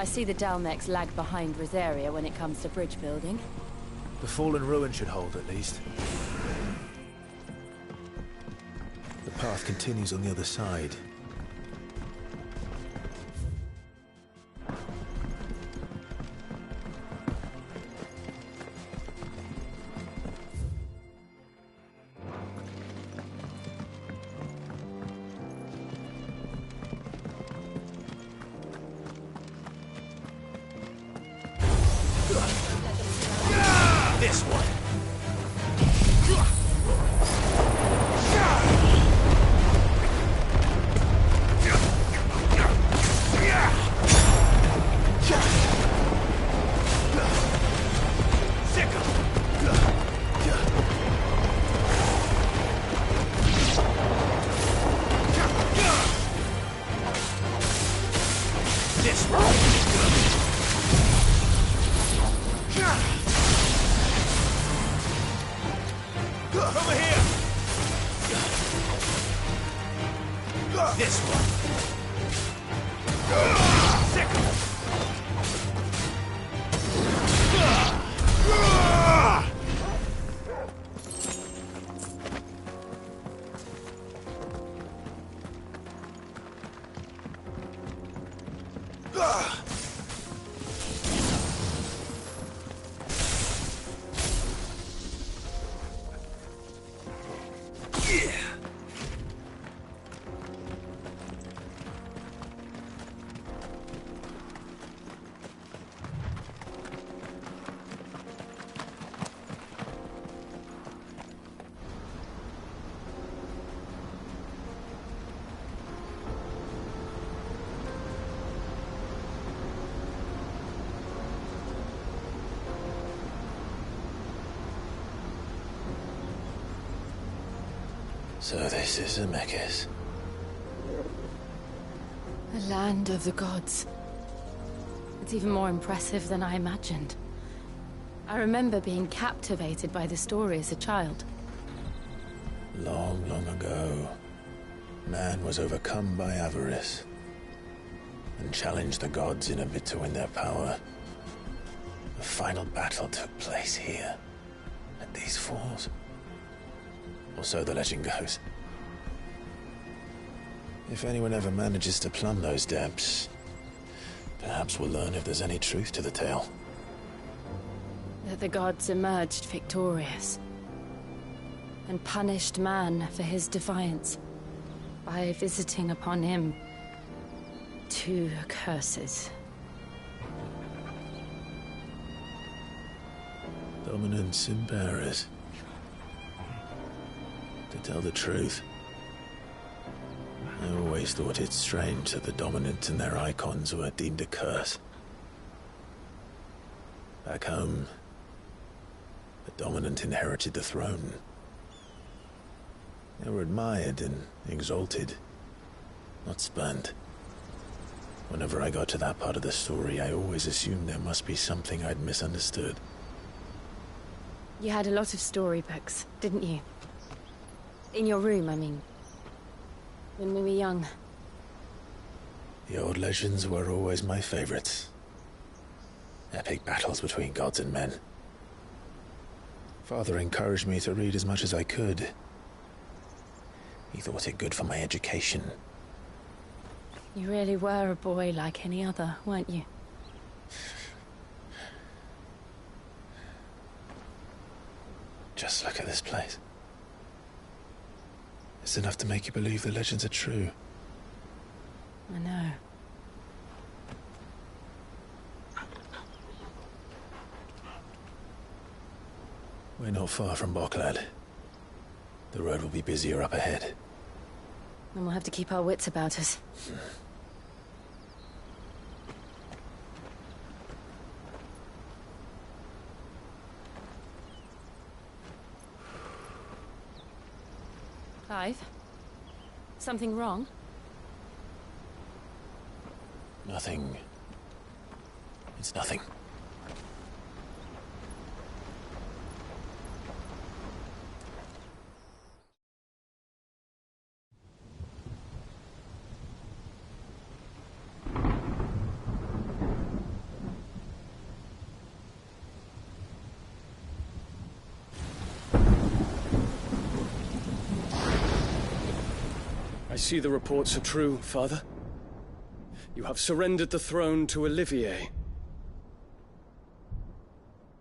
I see the Dalmex lag behind Rosaria when it comes to bridge building. The fallen ruin should hold, at least. The path continues on the other side. This one. This one. Over here! This one! Second! So this is Zemeckis. The land of the gods. It's even more impressive than I imagined. I remember being captivated by the story as a child. Long, long ago, man was overcome by avarice and challenged the gods in a bid to win their power. The final battle took place here, at these falls. Or so the legend goes. If anyone ever manages to plumb those depths, perhaps we'll learn if there's any truth to the tale. That the gods emerged victorious and punished man for his defiance by visiting upon him 2 curses. Dominants and bearers. To tell the truth, I always thought it strange that the dominant and their icons were deemed a curse. Back home, the dominant inherited the throne. They were admired and exalted, not spurned. Whenever I got to that part of the story, I always assumed there must be something I'd misunderstood. You had a lot of storybooks, didn't you? In your room, I mean. When we were young. The old legends were always my favorites. Epic battles between gods and men. Father encouraged me to read as much as I could. He thought it good for my education. You really were a boy like any other, weren't you? Just look at this place. It's enough to make you believe the legends are true. I know. We're not far from Boklad. The road will be busier up ahead. And we'll have to keep our wits about us. Clive? Something wrong? Nothing. It's nothing. I see the reports are true, Father. You have surrendered the throne to Olivier.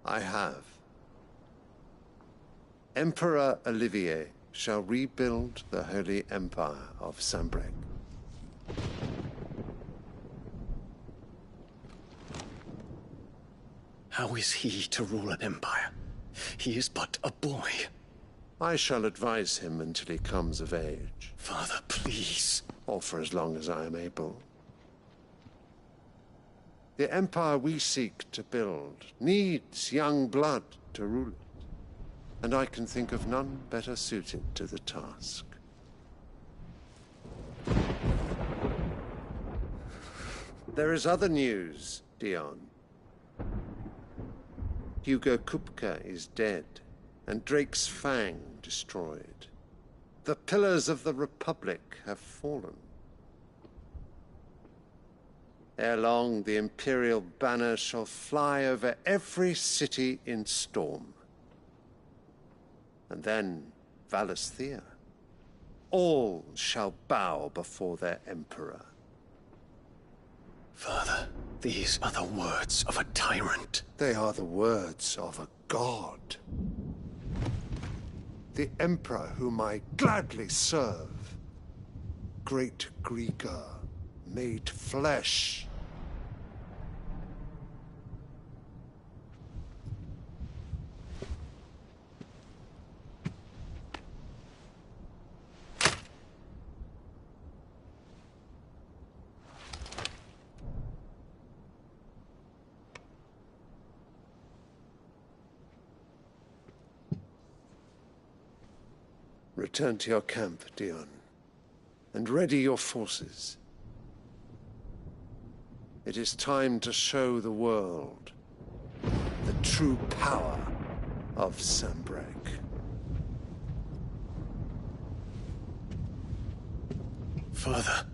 I have. Emperor Olivier shall rebuild the Holy Empire of Sanbreque. How is he to rule an empire? He is but a boy. I shall advise him until he comes of age. Father, please. Or for as long as I am able. The empire we seek to build needs young blood to rule it, and I can think of none better suited to the task. There is other news, Dion. Hugo Kupka is dead, and Drake's Fang destroyed. The pillars of the Republic have fallen. Ere long, the Imperial banner shall fly over every city in Storm. And then Valisthea. All shall bow before their Emperor. Father, these are the words of a tyrant. They are the words of a god. The Emperor whom I gladly serve. Great Grieger, made flesh. Return to your camp, Dion, and ready your forces. It is time to show the world the true power of Sanbreque. Father.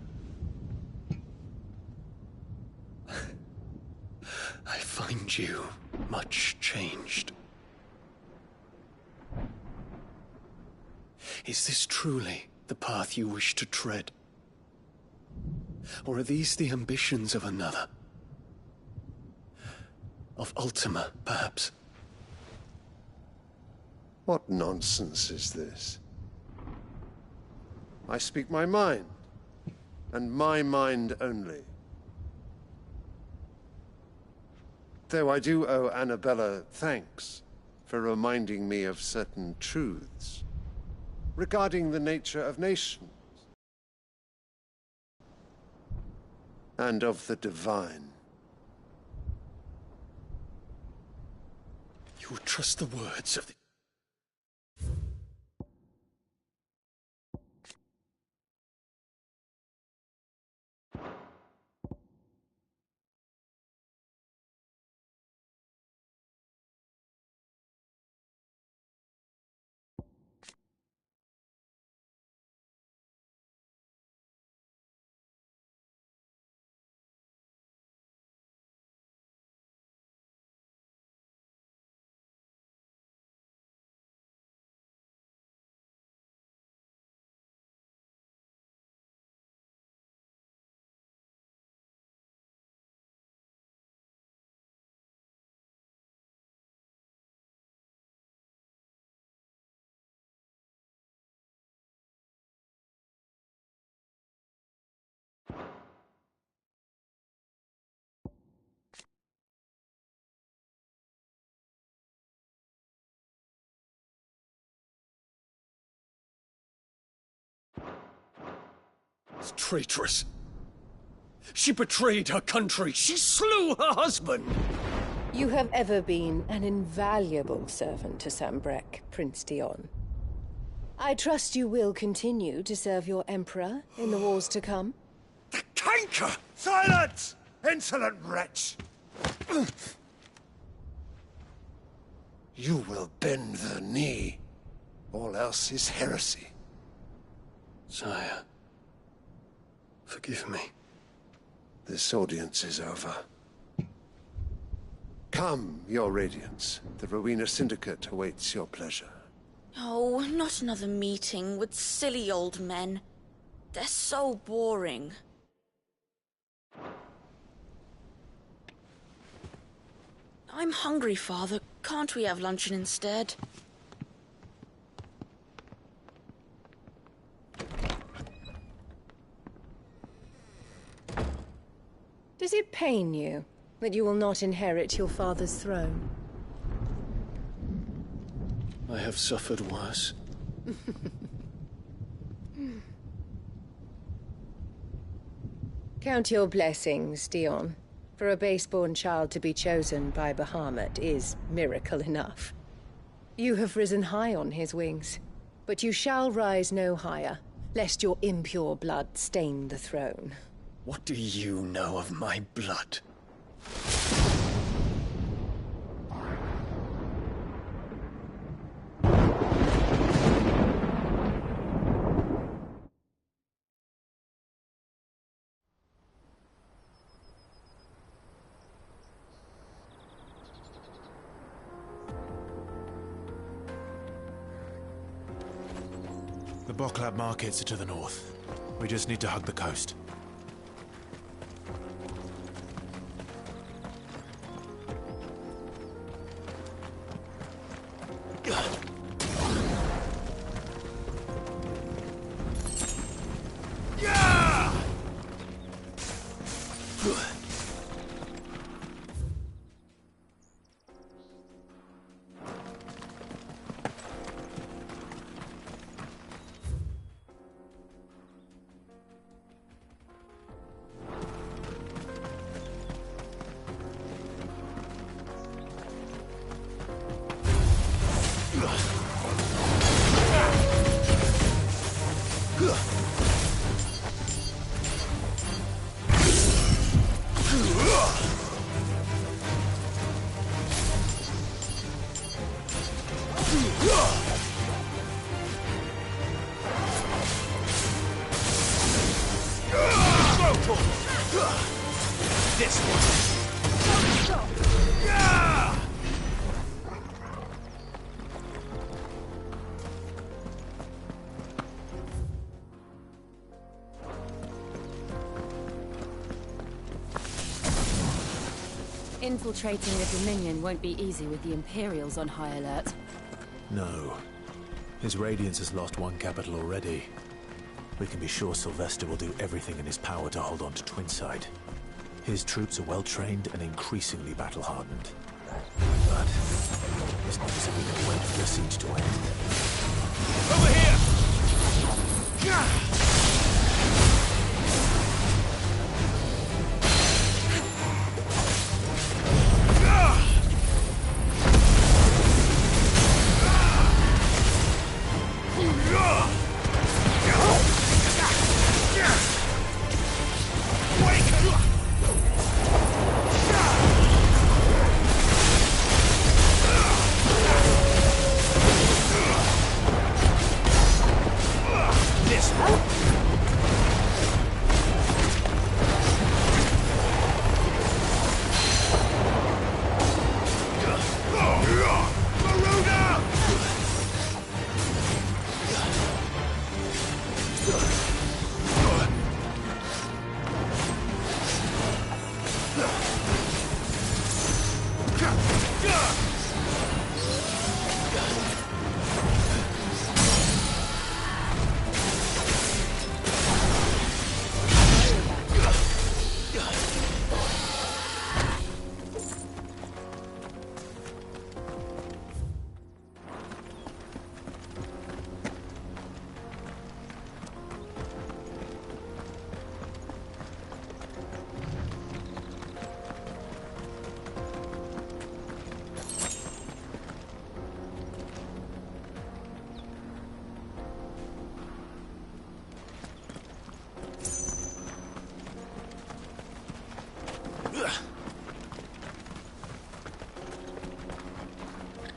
find you much changed. Is this truly the path you wish to tread? Or are these the ambitions of another? Of Ultima, perhaps? What nonsense is this? I speak my mind, and my mind only. Though I do owe Annabella thanks for reminding me of certain truths regarding the nature of nations and of the divine. You would trust the words of the... It's traitorous. She betrayed her country. She slew her husband. You have ever been an invaluable servant to Sambrek, Prince Dion. I trust you will continue to serve your Emperor in the wars to come. The canker! Silence! Insolent wretch! You will bend the knee. All else is heresy. Sire, forgive me. This audience is over. Come, your Radiance. The Rowena Syndicate awaits your pleasure. Oh, not another meeting with silly old men. They're so boring. I'm hungry, Father. Can't we have luncheon instead? Does it pain you that you will not inherit your father's throne? I have suffered worse. Count your blessings, Dion. For a base-born child to be chosen by Bahamut is miracle enough. You have risen high on his wings, but you shall rise no higher, lest your impure blood stain the throne. What do you know of my blood? The Boklab markets are to the north. We just need to hug the coast. This one. Infiltrating the Dominion won't be easy with the Imperials on high alert. No. His Radiance has lost one capital already. We can be sure Sylvester will do everything in his power to hold on to Twinside. His troops are well-trained and increasingly battle-hardened. But it's not as if we can wait for the siege to end. Over here!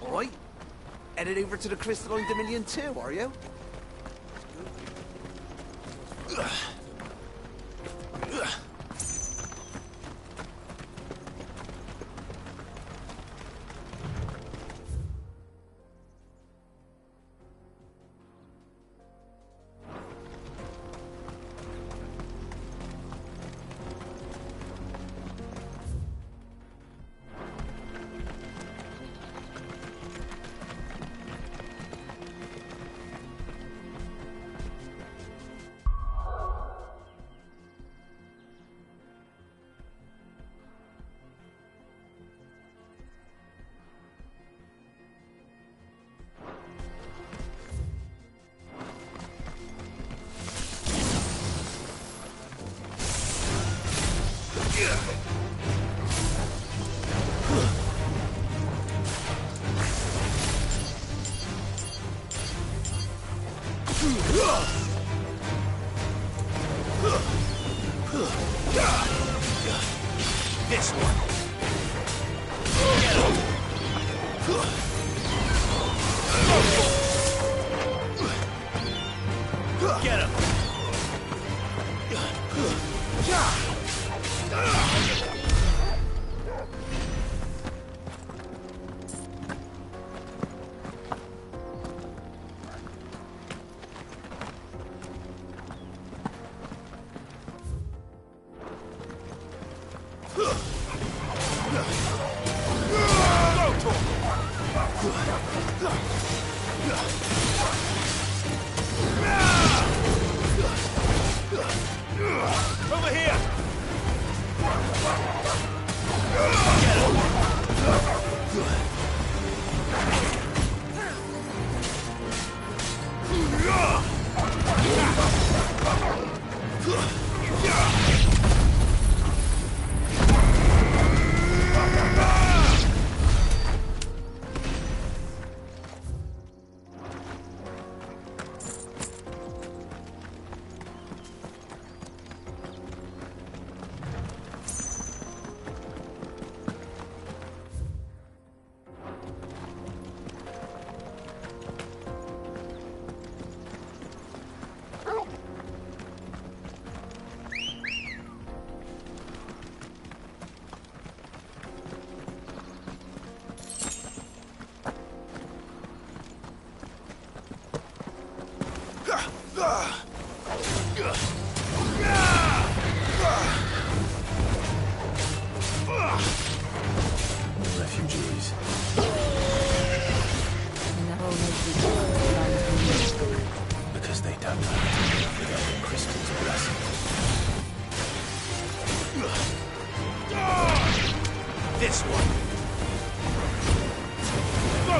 Alright. Headed over to the Crystalline Dominion too, are you? This one. Get him. Over here! refugees? And they're all nobody. Because they don't know how to live without the crystal's blessing. This one! Go,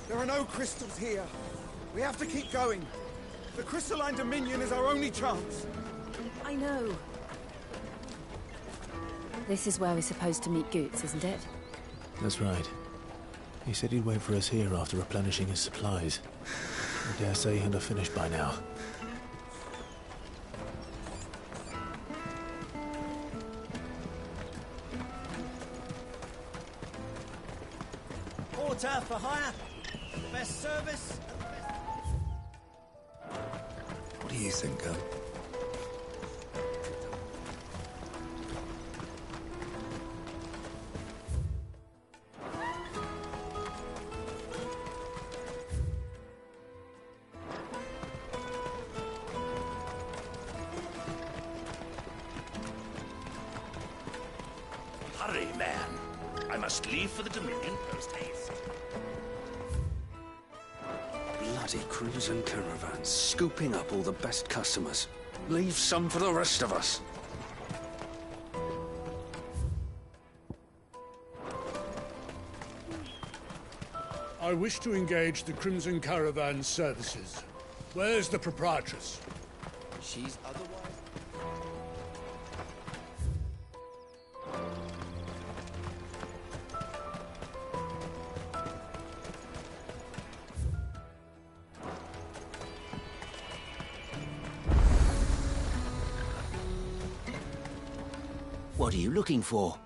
There are no crystals here. We have to keep going. The crystalline dominion is our only chance. I know. This is where we're supposed to meet Goots, isn't it? That's right. He said he'd wait for us here after replenishing his supplies. I dare say he'll have finished by now. Porter for hire. Best service. What do you think, Gun? Hurry, man. I must leave for the Dominion post-haste. Bloody crimson caravans, scooping up all the best customers. Leave some for the rest of us. I wish to engage the Crimson Caravan services. Where's the proprietress? She's otherwise... What are you looking for?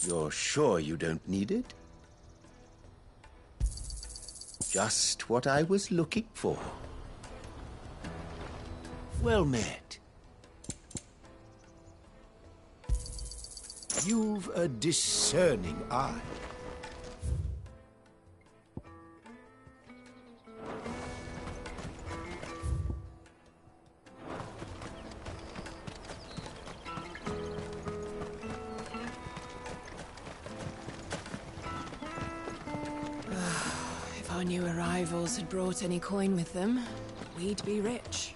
You're sure you don't need it? Just what I was looking for. Well met. You've a discerning eye. If our new arrivals had brought any coin with them, we'd be rich.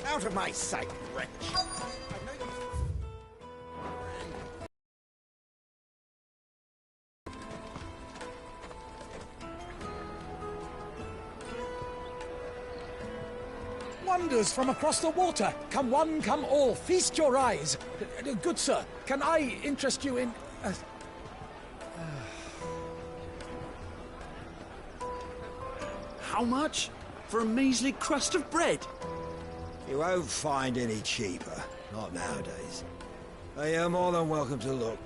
Out of my sight, wretch! Wonders from across the water. Come one, come all. Feast your eyes. Good sir, can I interest you in... How much? For a measly crust of bread? You won't find any cheaper. Not nowadays. But you're more than welcome to look.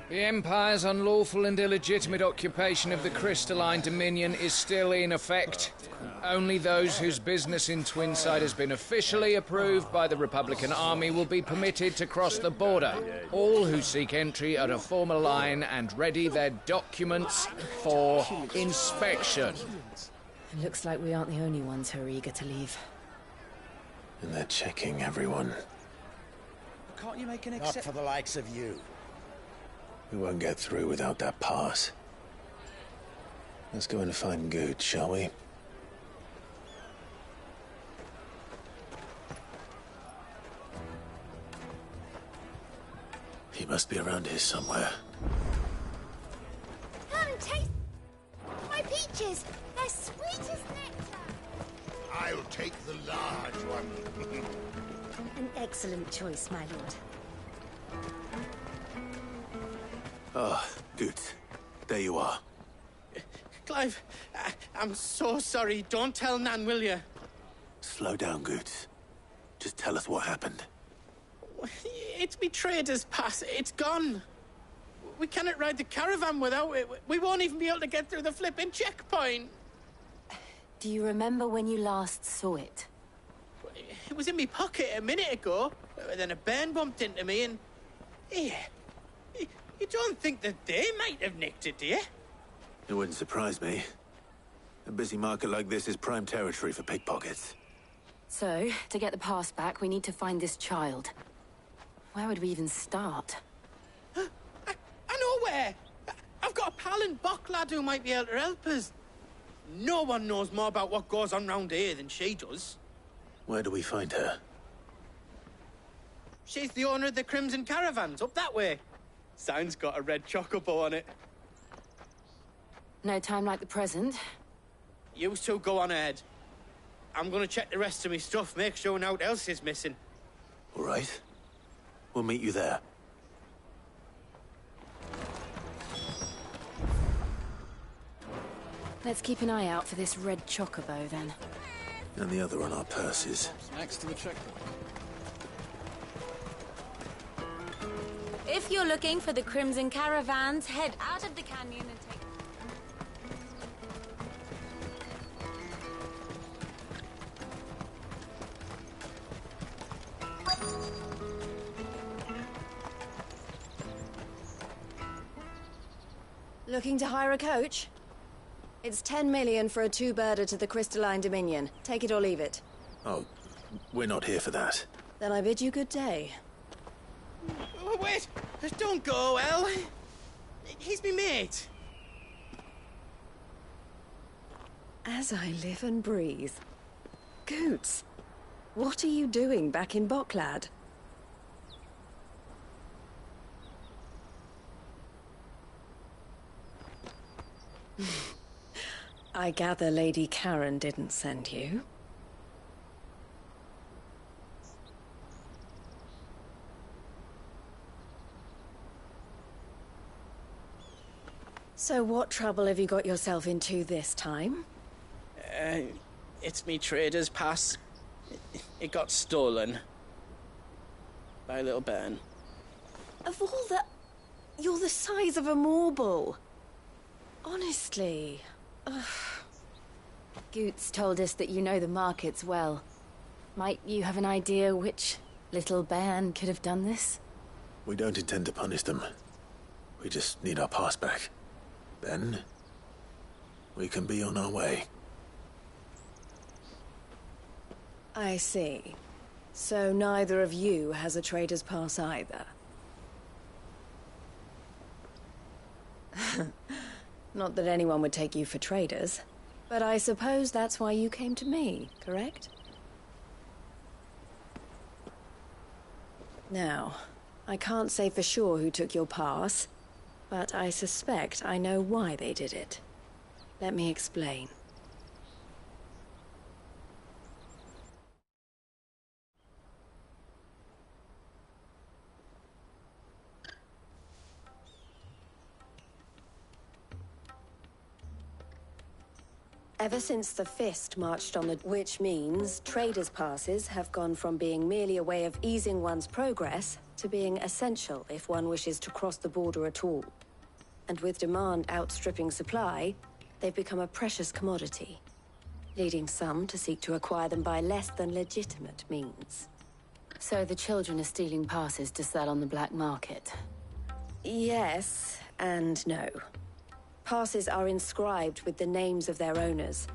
The Empire's unlawful and illegitimate occupation of the Crystalline Dominion is still in effect. Only those whose business in Twinside has been officially approved by the Republican Army will be permitted to cross the border. All who seek entry are to form a line and ready their documents for inspection. It looks like we aren't the only ones who are eager to leave. And they're checking everyone. Can't you make an Not exception? for the likes of you. We won't get through without that pass. Let's go and find Good, shall we? He must be around here somewhere. Come and taste my peaches. They're sweet as nectar. I'll take the large one. An excellent choice, my lord. Ah, Good. There you are. Clive, I'm so sorry. Don't tell Nan, will you? Slow down, Good. Just tell us what happened. It's me trader's pass. It's gone. We cannot ride the caravan without it. We won't even be able to get through the flipping checkpoint. Do you remember when you last saw it? It was in my pocket a minute ago. Then a bairn bumped into me and... Yeah. You don't think that they might have nicked it, do you? It wouldn't surprise me. A busy market like this is prime territory for pickpockets. So, to get the pass back, we need to find this child. Where would we even start? I know where! I've got a pal in Bock lad who might be able to help us. No one knows more about what goes on round here than she does. Where do we find her? She's the owner of the Crimson Caravans, up that way. Sign's got a red chocobo on it. No time like the present. You two go on ahead. I'm gonna check the rest of my stuff, make sure naught else is missing. All right. We'll meet you there. Let's keep an eye out for this red chocobo, then. And the other on our purses. Next to the checkpoint. If you're looking for the Crimson Caravans, head out of the canyon and take... Looking to hire a coach? It's 10 million for a two-birder to the Crystalline Dominion. Take it or leave it. Oh, we're not here for that. Then I bid you good day. Oh, wait! Don't go, El. He's me mate. As I live and breathe. Goots, what are you doing back in Bocklad? I gather Lady Karen didn't send you. So what trouble have you got yourself into this time? It's me trader's pass. It got stolen. By a little bairn. Of all the... You're the size of a marble. Honestly. Ugh. Goots told us that you know the markets well. Might you have an idea which little bairn could have done this? We don't intend to punish them. We just need our pass back. Then, we can be on our way. I see. So neither of you has a trader's pass either. Not that anyone would take you for traders, but I suppose that's why you came to me, correct? Now, I can't say for sure who took your pass, but I suspect I know why they did it. Let me explain. Ever since the Fist marched on the... Which means traders' passes have gone from being merely a way of easing one's progress to being essential if one wishes to cross the border at all. And with demand outstripping supply, they've become a precious commodity, leading some to seek to acquire them by less than legitimate means. So the children are stealing passes to sell on the black market? Yes, and no. Passes are inscribed with the names of their owners,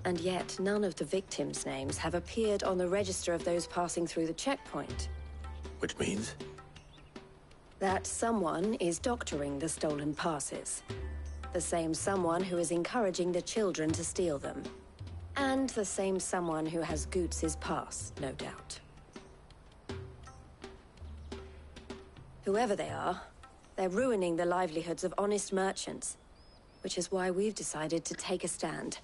and yet none of the victims' names have appeared on the register of those passing through the checkpoint. Which means? That someone is doctoring the stolen passes. The same someone who is encouraging the children to steal them. And the same someone who has Goots's pass, no doubt. Whoever they are, they're ruining the livelihoods of honest merchants, which is why we've decided to take a stand.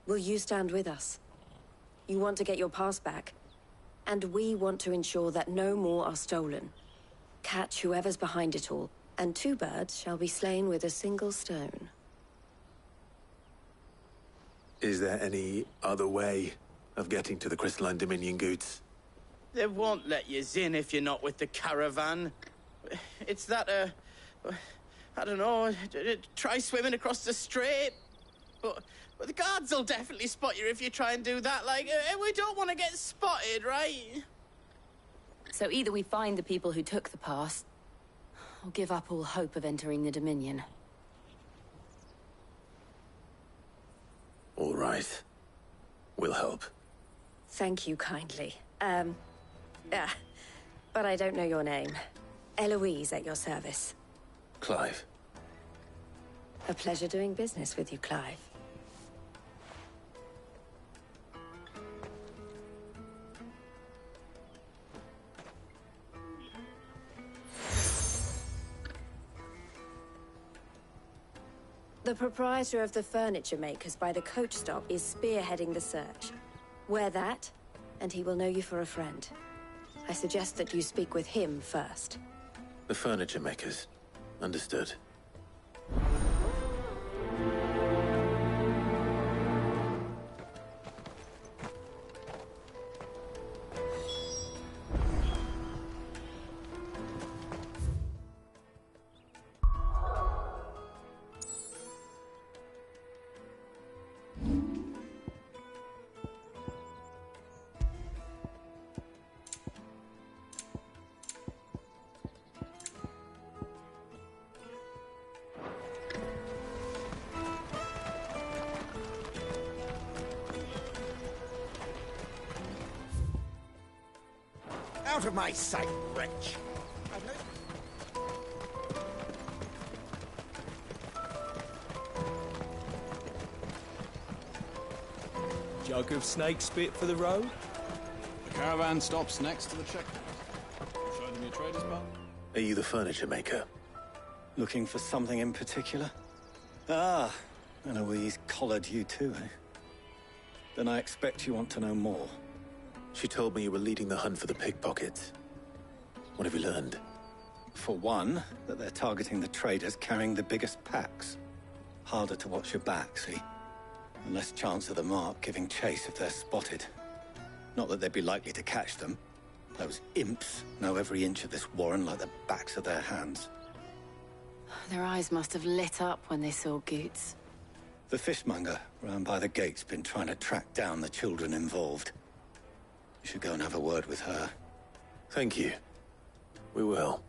Will you stand with us? You want to get your pass back, and we want to ensure that no more are stolen. Catch whoever's behind it all, and 2 birds shall be slain with a single stone. Is there any other way of getting to the Crystalline Dominion goods? They won't let you in if you're not with the caravan. It's that, I don't know, try swimming across the strait. But the guards will definitely spot you if you try and do that. Like, we don't want to get spotted, right? So either we find the people who took the pass, or give up all hope of entering the Dominion. All right. We'll help. Thank you kindly. But I don't know your name. Eloise at your service. Clive. A pleasure doing business with you, Clive. The proprietor of the furniture makers by the coach stop is spearheading the search. Wear that, and he will know you for a friend. I suggest that you speak with him first. The furniture makers. Understood. Out of my sight, wretch! Jug of snake spit for the road? The caravan stops next to the checkpoint. Show them your trader's bar. Are you the furniture maker? Looking for something in particular? Ah, Eloise collared you too, eh? Then I expect you want to know more. She told me you were leading the hunt for the pickpockets. What have you learned? For one, that they're targeting the traders carrying the biggest packs. Harder to watch your back, see? And less chance of the mark giving chase if they're spotted. Not that they'd be likely to catch them. Those imps know every inch of this warren like the backs of their hands. Their eyes must have lit up when they saw Goots. The fishmonger round by the gate's been trying to track down the children involved. You should go and have a word with her. Thank you. We will.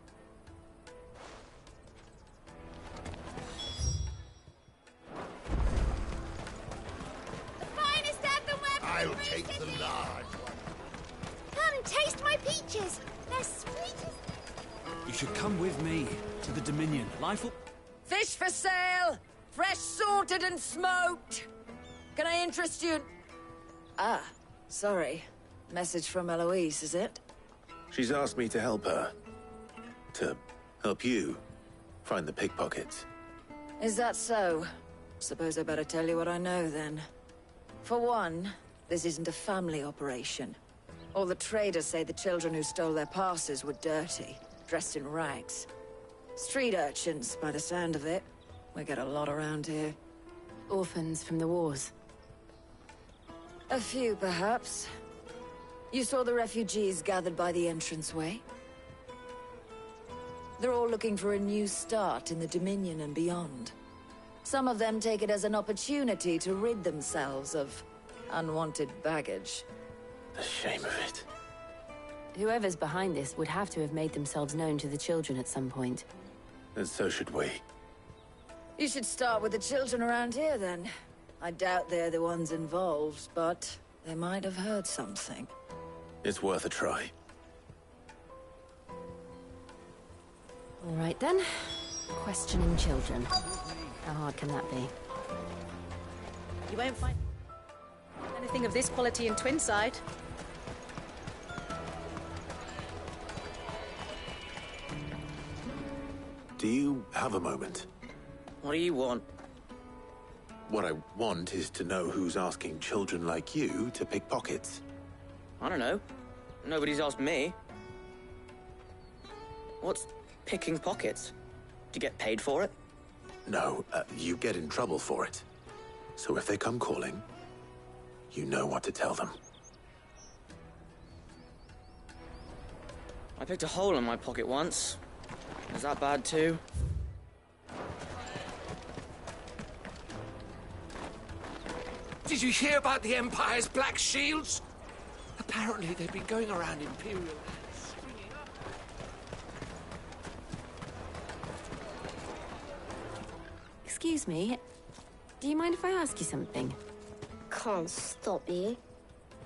The finest earthenware. I'll take the large one. Come, taste my peaches. They're sweet as... You should come with me to the Dominion. Life will... Fish for sale! Fresh sorted and smoked! Can I interest you in... Ah, sorry. Message from Eloise, is it? She's asked me to help her. To help you find the pickpockets. Is that so? Suppose I better tell you what I know, then. For one, this isn't a family operation. All the traders say the children who stole their passes were dirty, dressed in rags. Street urchins, by the sound of it. We get a lot around here. Orphans from the wars. A few, perhaps. You saw the refugees gathered by the entranceway? They're all looking for a new start in the Dominion and beyond. Some of them take it as an opportunity to rid themselves of unwanted baggage. The shame of it. Whoever's behind this would have to have made themselves known to the children at some point. And so should we. You should start with the children around here, then. I doubt they're the ones involved, but they might have heard something. It's worth a try. All right, then. Questioning children. How hard can that be? You won't find anything of this quality in Twinside. Do you have a moment? What do you want? What I want is to know who's asking children like you to pick pockets. I don't know. Nobody's asked me. What's picking pockets? Do you get paid for it? No, you get in trouble for it. So if they come calling, you know what to tell them. I picked a hole in my pocket once. Is that bad too? Did you hear about the Empire's Black Shields? Apparently they've been going around Imperial lands, stringing up. Excuse me. Do you mind if I ask you something? Can't stop you.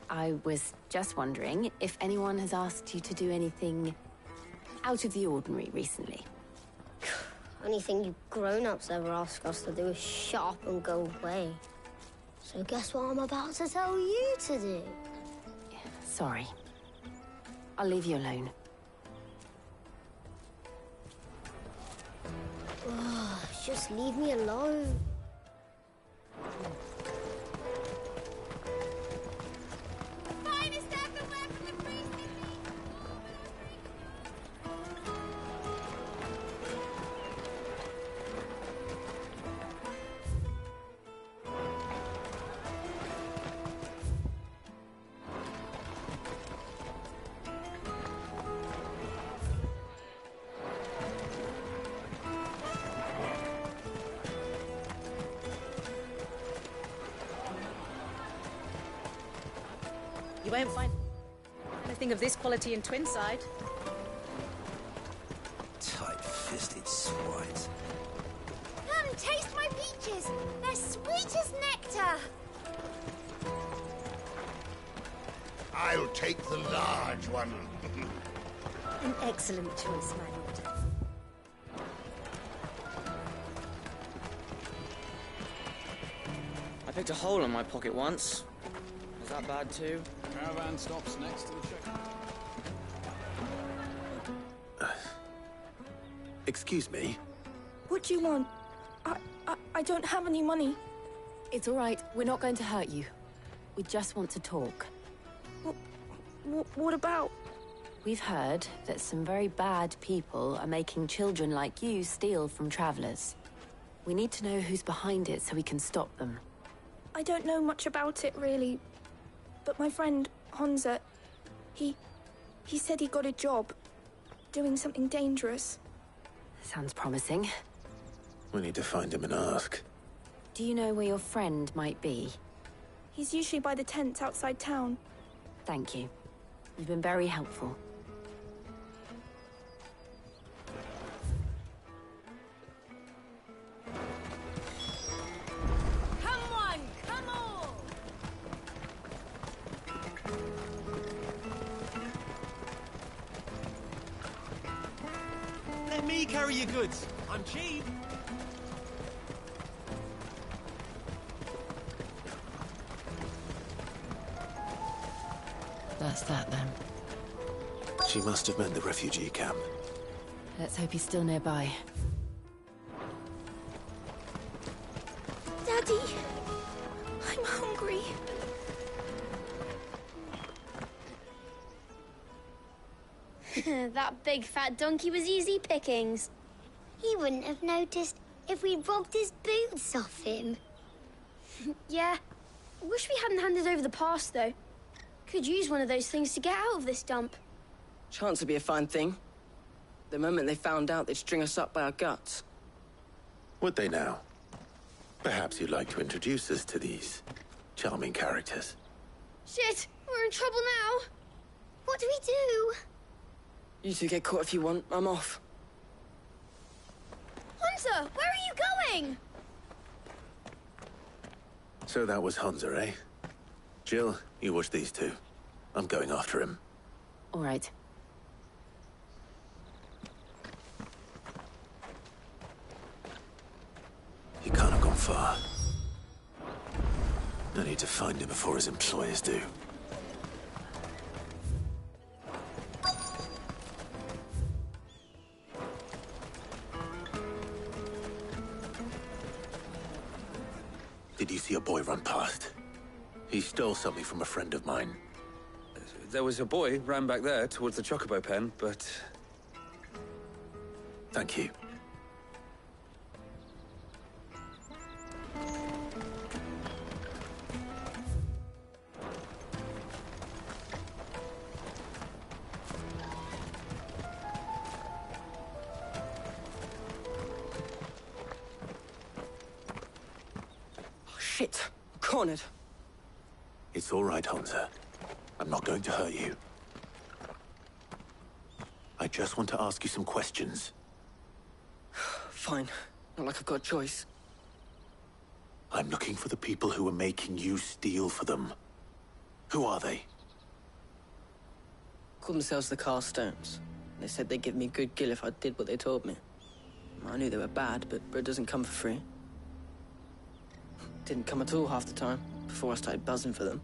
I was just wondering if anyone has asked you to do anything out of the ordinary recently. Only thing you grown-ups ever ask us to do is shut up and go away. So guess what I'm about to tell you to do? Sorry. I'll leave you alone. Just leave me alone. You won't find anything of this quality in Twinside. Tight-fisted swines. Come, taste my peaches. They're sweet as nectar. I'll take the large one. An excellent choice, my lord. I picked a hole in my pocket once. Is that bad too? Caravan stops next to the check. Excuse me? What do you want? I don't have any money. It's all right. We're not going to hurt you. We just want to talk. What about? We've heard that some very bad people are making children like you steal from travelers. We need to know who's behind it so we can stop them. I don't know much about it, really. But my friend, Honza, he said he got a job doing something dangerous. Sounds promising. We need to find him and ask. Do you know where your friend might be? He's usually by the tents outside town. Thank you. You've been very helpful. Come on, come on! Let me carry your goods. I'm cheap. That's that, then. She must have meant the refugee camp. Let's hope he's still nearby. Daddy! I'm hungry. That big fat donkey was easy pickings. He wouldn't have noticed if we'd robbed his boots off him. Yeah. Wish we hadn't handed over the pass, though. Could use one of those things to get out of this dump. Chance would be a fine thing. The moment they found out, they'd string us up by our guts. Would they now? Perhaps you'd like to introduce us to these charming characters. Shit! We're in trouble now! What do we do? You two get caught if you want. I'm off. Hunter! Where are you going? So that was Hunter, eh? Jill, you watch these two. I'm going after him. All right. He can't have gone far. I need to find him before his employers do. Did you see a boy run past? He stole something from a friend of mine. There was a boy ran back there towards the Chocobo pen, but... Thank you. Oh, shit. I'm cornered. It's all right, Hunter. I'm not going to hurt you. I just want to ask you some questions. Fine. Not like I've got a choice. I'm looking for the people who are making you steal for them. Who are they? Called themselves the Carstones. They said they'd give me good gill if I did what they told me. I knew they were bad, but bread doesn't come for free. Didn't come at all half the time, before I started buzzing for them.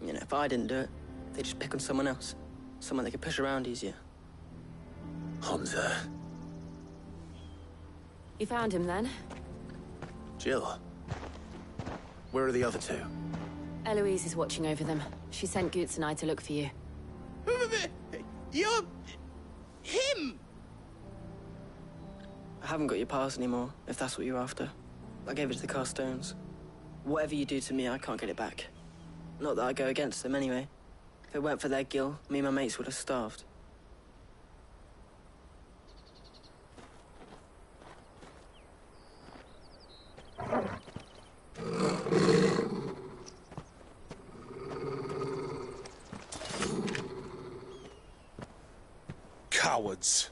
You know, if I didn't do it, they'd just pick on someone else. Someone they could push around easier. Hunter. You found him then? Jill. Where are the other two? Eloise is watching over them. She sent Goots and I to look for you. You're... him! I haven't got your pass anymore, if that's what you're after. I gave it to the Carstones. Whatever you do to me, I can't get it back. Not that I go against them anyway. If it weren't for their gill, me and my mates would have starved. Cowards.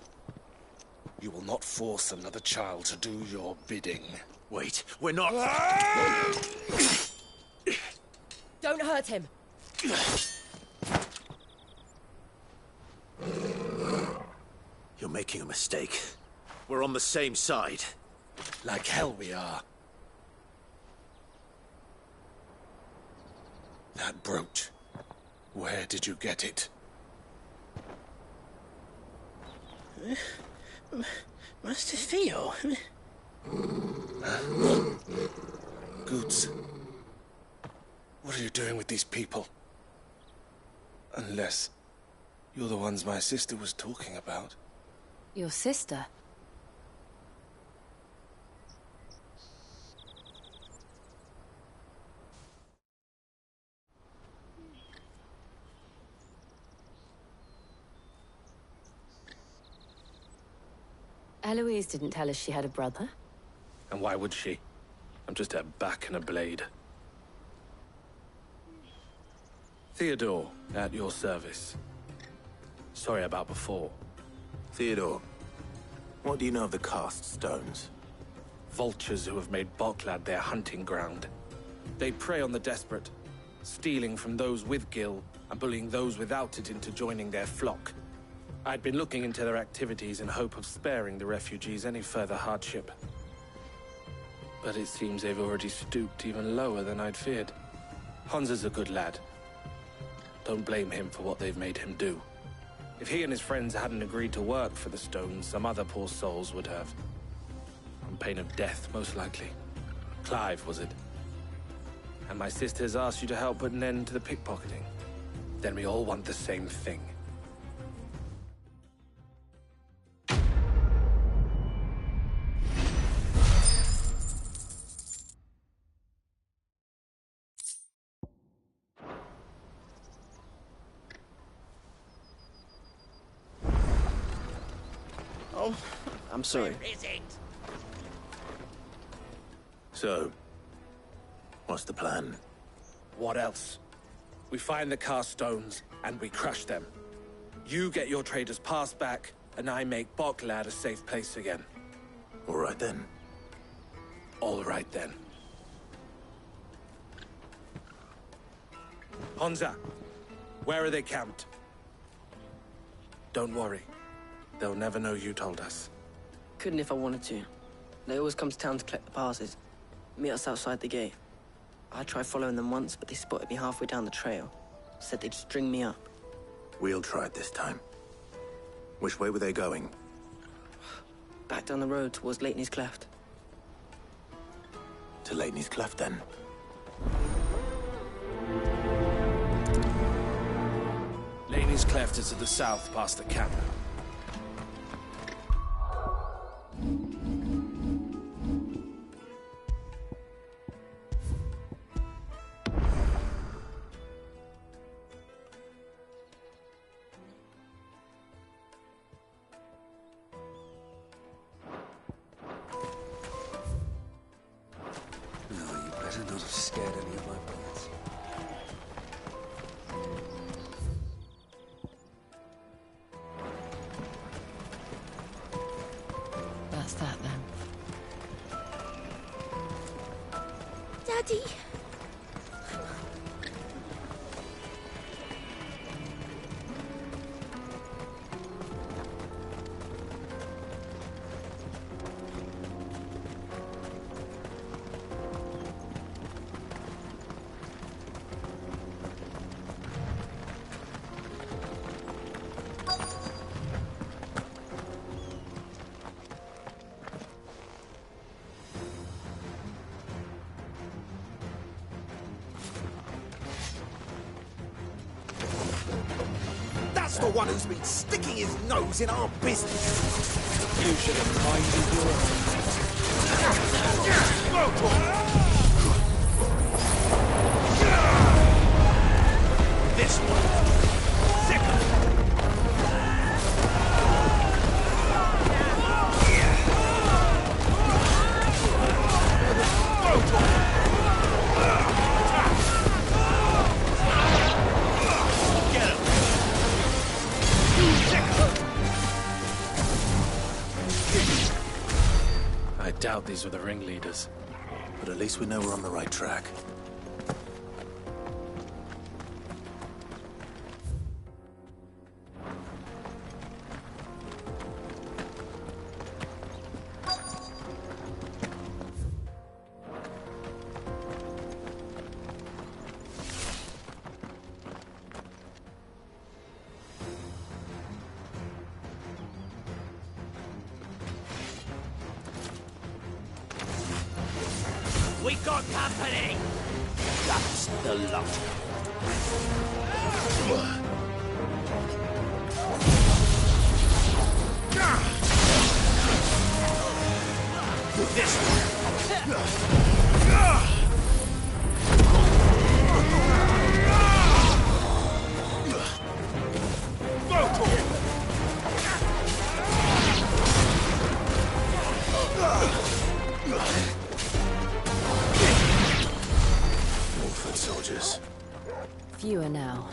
You will not force another child to do your bidding. Wait, we're not... Don't hurt him. You're making a mistake. We're on the same side. Like hell we are. That brooch. Where did you get it? Master Theo. Goots. What are you doing with these people? Unless you're the ones my sister was talking about. Your sister? Eloise didn't tell us she had a brother. And why would she? I'm just her back and a blade. Theodore, at your service. Sorry about before. Theodore, what do you know of the Cast Stones? Vultures who have made Boklad their hunting ground. They prey on the desperate, stealing from those with gill and bullying those without it into joining their flock. I'd been looking into their activities in hope of sparing the refugees any further hardship. But it seems they've already stooped even lower than I'd feared. Hunter's a good lad. Don't blame him for what they've made him do. If he and his friends hadn't agreed to work for the Stones, some other poor souls would have. On pain of death, most likely. Clive, was it? And my sisters asked you to help put an end to the pickpocketing. Then we all want the same thing. Oh, I'm sorry. Where is it? So, what's the plan? What else? We find the cast stones, and we crush them. You get your trader's pass back, and I make Boklad a safe place again. All right then. All right then. Honza, where are they camped? Don't worry. They'll never know you told us. Couldn't if I wanted to. They always come to town to collect the passes. Meet us outside the gate. I tried following them once, but they spotted me halfway down the trail. Said they'd string me up. We'll try it this time. Which way were they going? Back down the road towards Lateney's Cleft. To Lateney's Cleft, then? Laney's Cleft is to the south, past the camp. That's that then. Daddy! That's the one who's been sticking his nose in our business. You should have minded your This one. Second. I doubt these were the ringleaders. But at least we know we're on the right track. We got company! That's the lot. This Foot soldiers. Fewer now.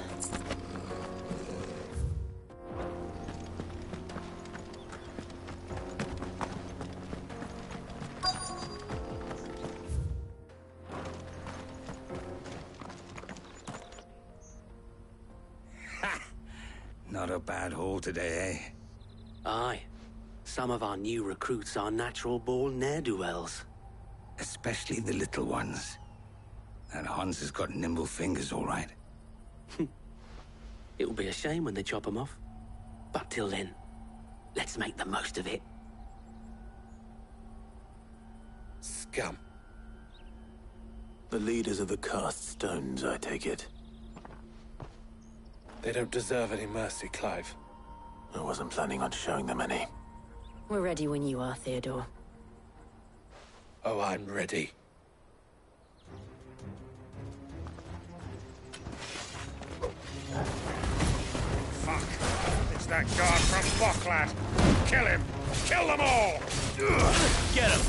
Not a bad haul today, eh? Aye. Some of our new recruits are natural-born ne'er-do-wells. Especially the little ones. And Hans has got nimble fingers, all right. It'll be a shame when they chop them off. But till then, let's make the most of it. Scum. The leaders of the cast stones, I take it. They don't deserve any mercy, Clive. I wasn't planning on showing them any. We're ready when you are, Theodore. Oh, I'm ready. Fuck. It's that guard from Bocklad. Kill him. Kill them all. Get him.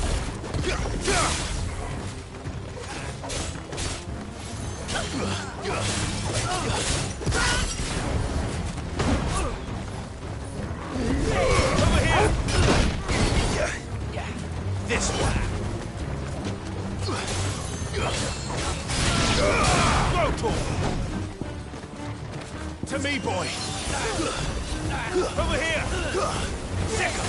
Over here. This one. Go, Tor. To me, boy. Over here. Sick 'em.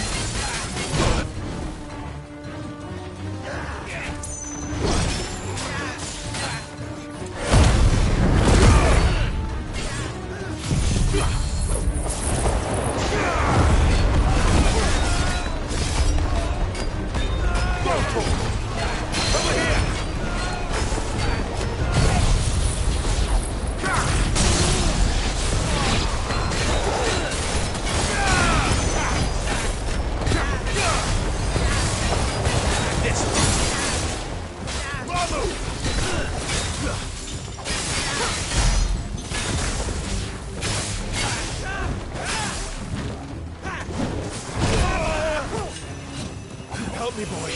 Help me, boy.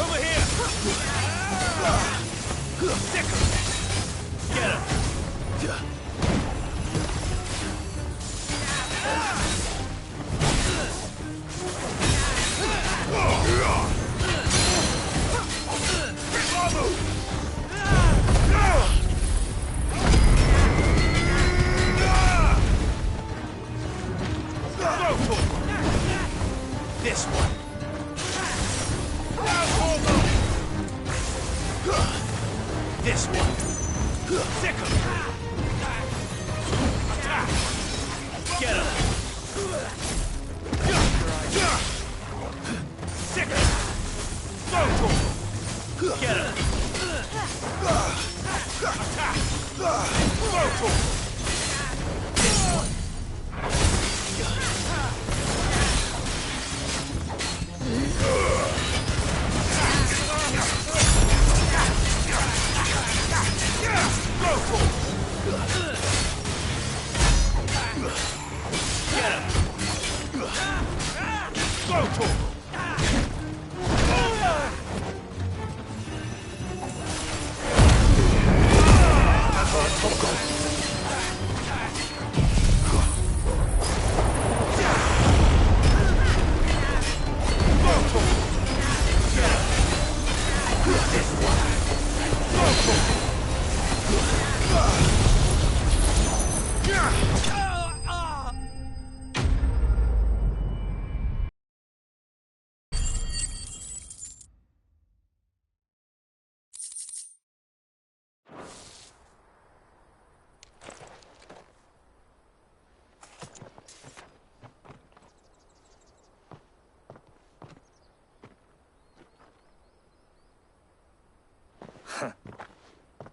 Over here. Stick 'em. Get him. This one. This one. Sick 'em. Attack. Get him. Sick 'em. Go to him. Get him. Attack. Go to him. This one. Go for it! Get him! Go for it!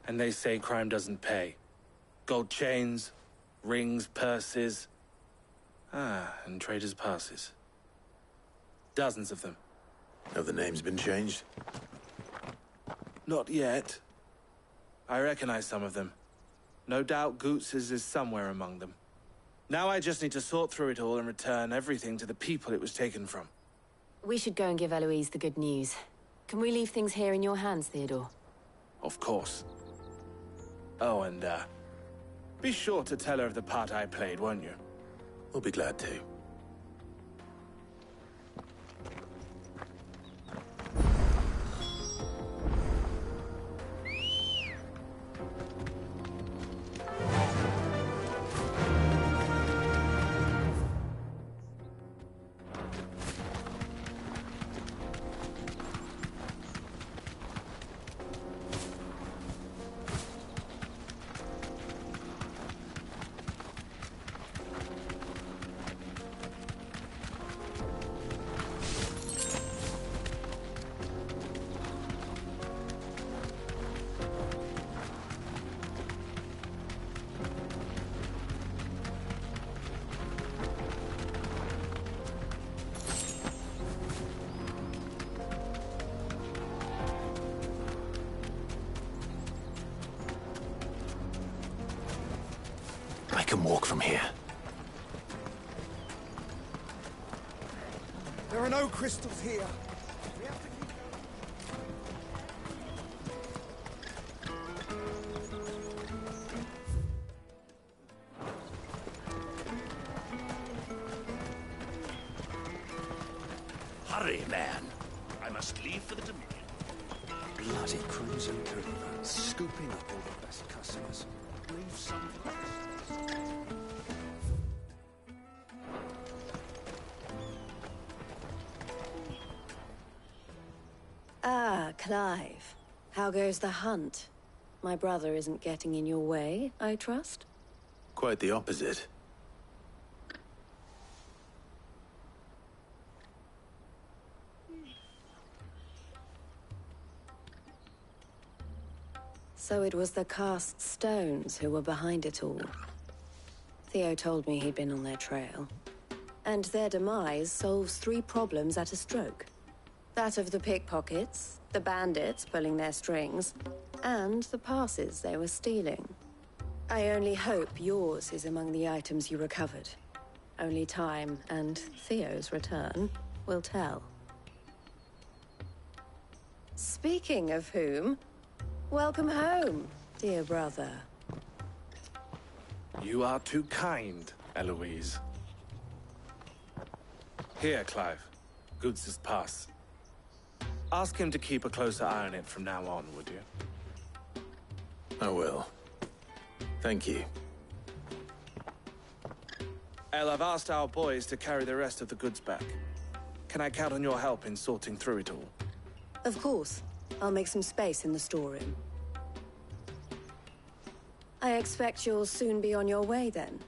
And they say crime doesn't pay. Gold chains, rings, purses. And traders' passes. Dozens of them. Have the names been changed? Not yet. I recognize some of them. No doubt Goots's is somewhere among them. Now I just need to sort through it all and return everything to the people it was taken from. We should go and give Eloise the good news. Can we leave things here in your hands, Theodore? Of course. Oh, and, be sure to tell her of the part I played, won't you? We'll be glad to. can walk from here. There are no crystals here. We have to keep Hurry, man. I must leave for the Dominion. bloody crimson caravan, scooping up all the best customers. Leave some for us. Ah, Clive. How goes the hunt? My brother isn't getting in your way, I trust? Quite the opposite. So it was the cast stones who were behind it all. Theo told me he'd been on their trail. And their demise solves 3 problems at a stroke. That of the pickpockets, the bandits pulling their strings, and the passes they were stealing. I only hope yours is among the items you recovered. Only time and Theo's return will tell. Speaking of whom, welcome home, dear brother. You are too kind, Eloise. Here, Clive. Goods' pass. Ask him to keep a closer eye on it from now on, would you? I will. Thank you. El, I've asked our boys to carry the rest of the goods back. Can I count on your help in sorting through it all? Of course. I'll make some space in the storeroom. I expect you'll soon be on your way then.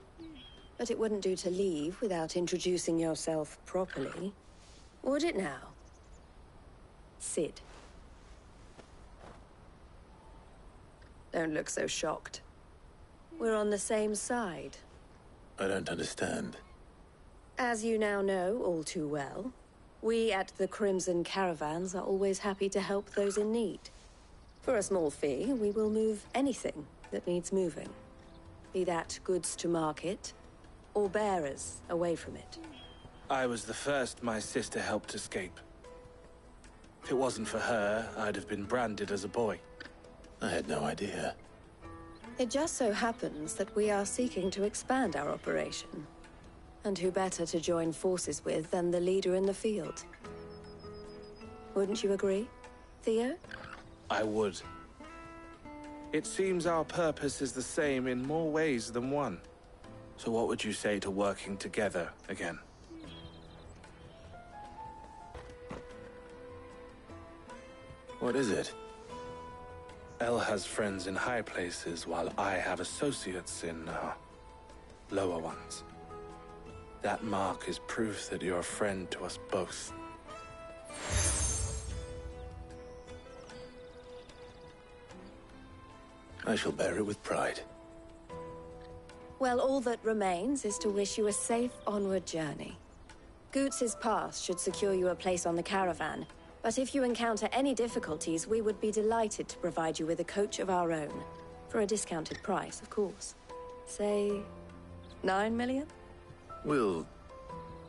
But it wouldn't do to leave without introducing yourself properly. Would it now? Sid. Don't look so shocked. We're on the same side. I don't understand. As you now know all too well, we at the Crimson Caravans are always happy to help those in need. For a small fee, we will move anything that needs moving. Be that goods to market, or bearers away from it. I was the first my sister helped escape. If it wasn't for her, I'd have been branded as a boy. I had no idea. It just so happens that we are seeking to expand our operation. And who better to join forces with than the leader in the field? Wouldn't you agree, Theo? I would. It seems our purpose is the same in more ways than one. So what would you say to working together again? What is it? El has friends in high places, while I have associates in, lower ones. That mark is proof that you're a friend to us both. I shall bear it with pride. Well, all that remains is to wish you a safe onward journey. Goots' pass should secure you a place on the caravan, but if you encounter any difficulties, we would be delighted to provide you with a coach of our own. For a discounted price, of course. Say, 9 million? We'll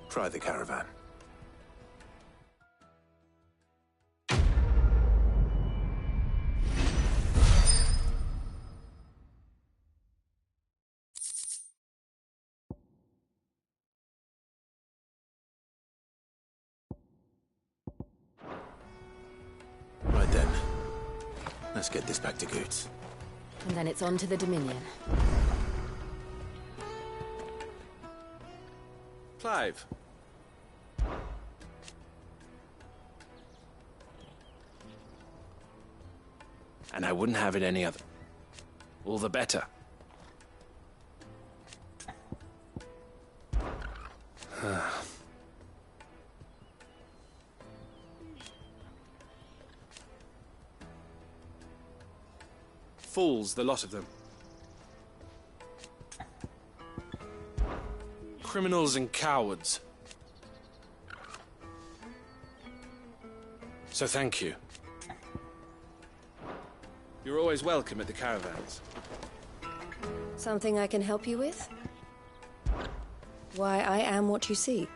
try the caravan. Right then. Let's get this back to Goots. And then it's on to the Dominion. Clive. And I wouldn't have it any other. All the better. Fools, the lot of them. Criminals and cowards. So thank you. You're always welcome at the caravans. Something I can help you with? Why, I am what you see.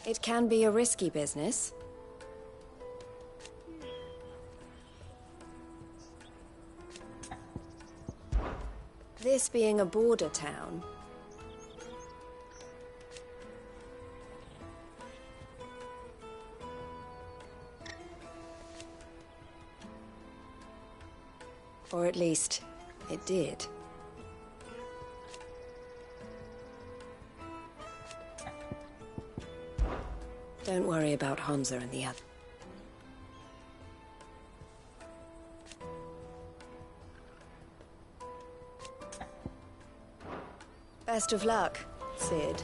It can be a risky business. This being a border town, or at least, it did. Don't worry about Hansa and the other. Best of luck, Sid.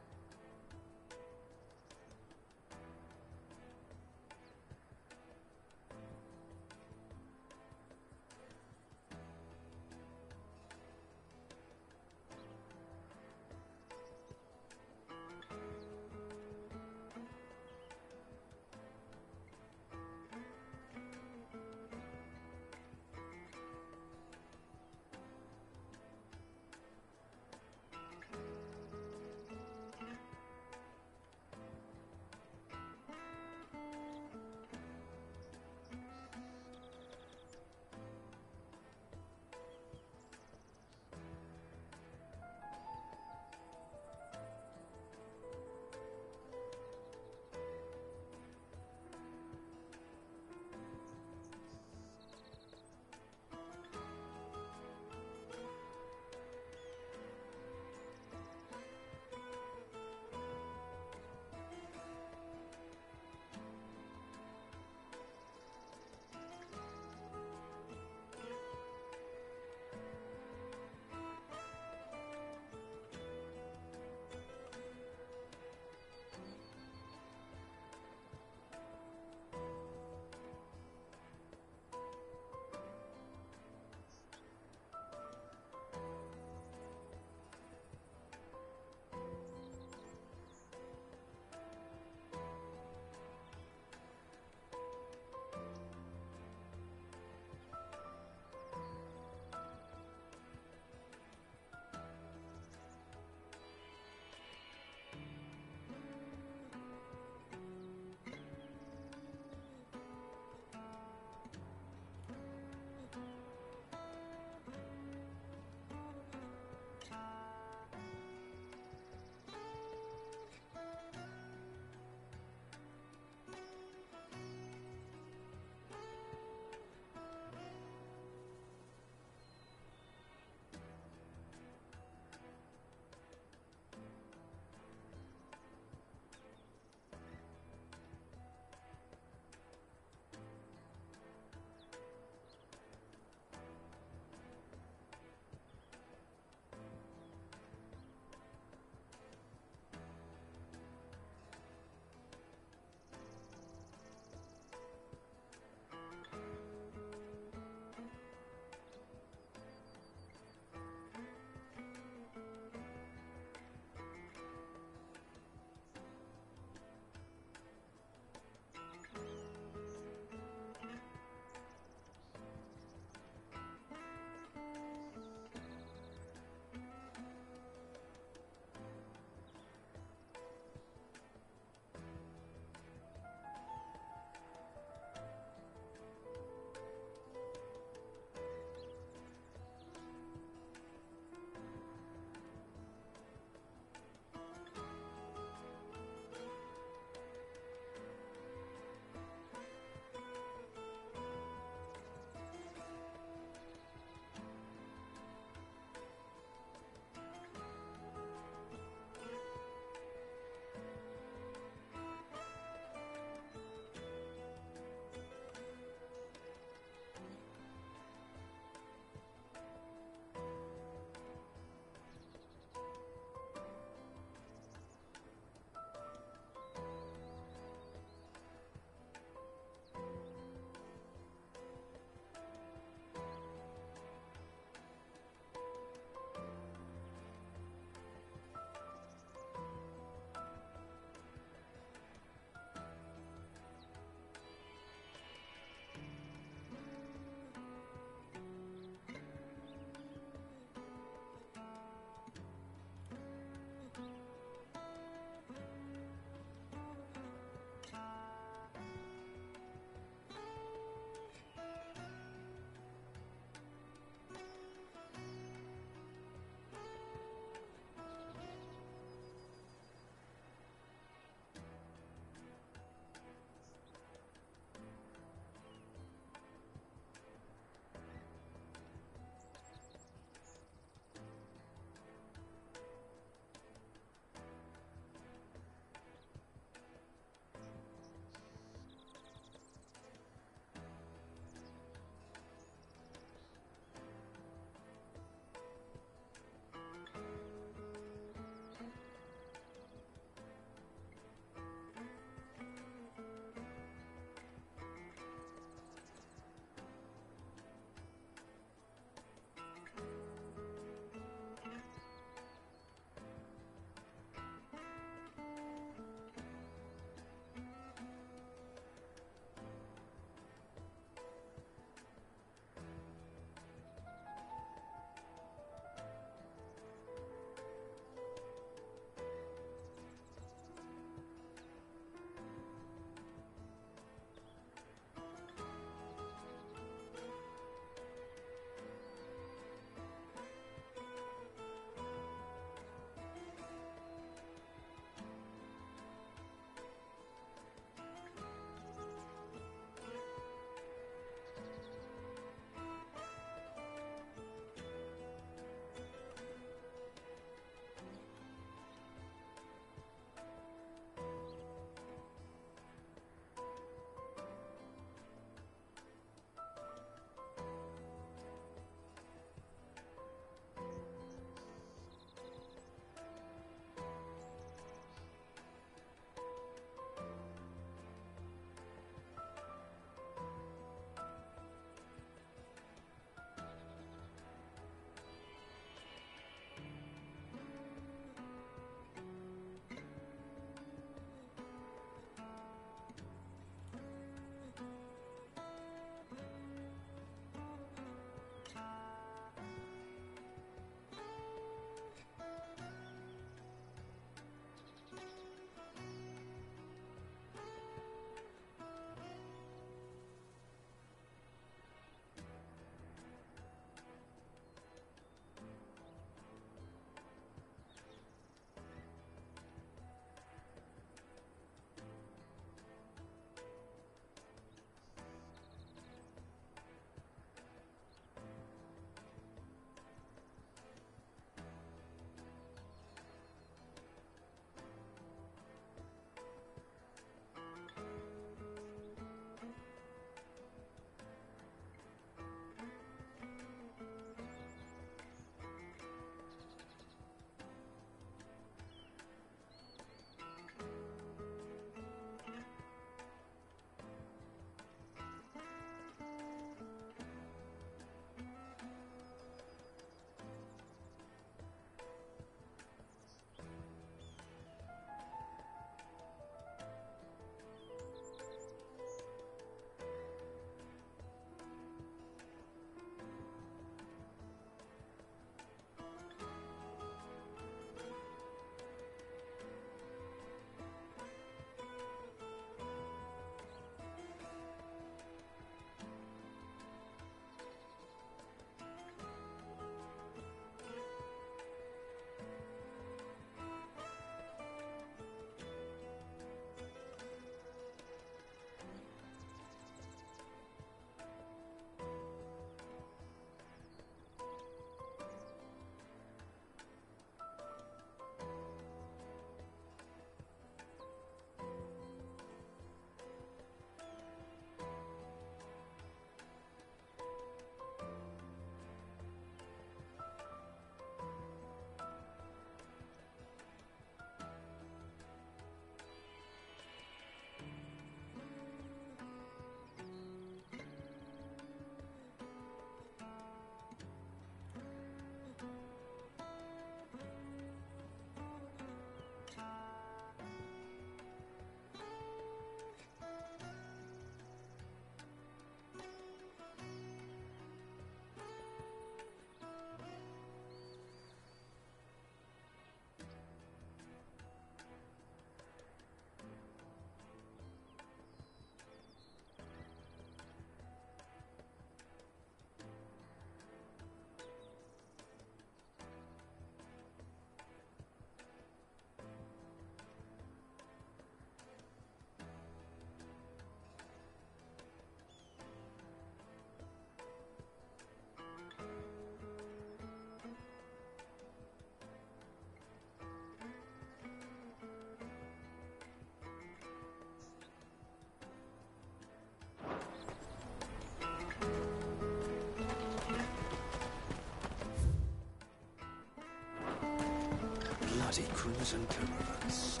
Bloody crimson caravans.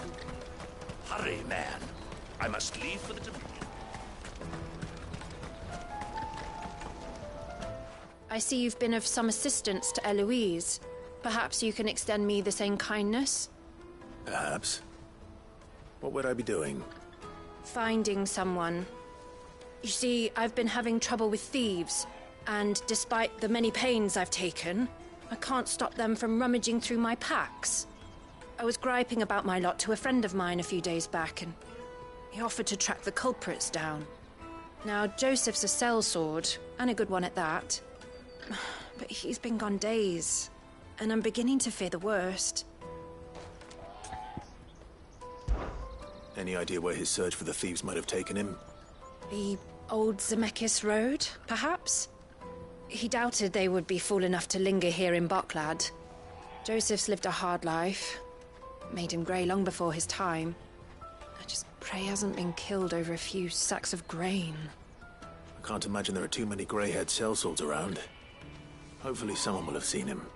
Hurry, man. I must leave for the Dominion. I see you've been of some assistance to Eloise. Perhaps you can extend me the same kindness? Perhaps. What would I be doing? Finding someone. You see, I've been having trouble with thieves, and despite the many pains I've taken, I can't stop them from rummaging through my packs. I was griping about my lot to a friend of mine a few days back, and he offered to track the culprits down. Now, Joseph's a sellsword, and a good one at that. But he's been gone days, and I'm beginning to fear the worst. Any idea where his search for the thieves might have taken him? The old Zemeckis Road, perhaps? He doubted they would be fool enough to linger here in Boklad. Joseph's lived a hard life. Made him grey long before his time. I just pray he hasn't been killed over a few sacks of grain. I can't imagine there are too many grey-haired sellswords around. Hopefully someone will have seen him.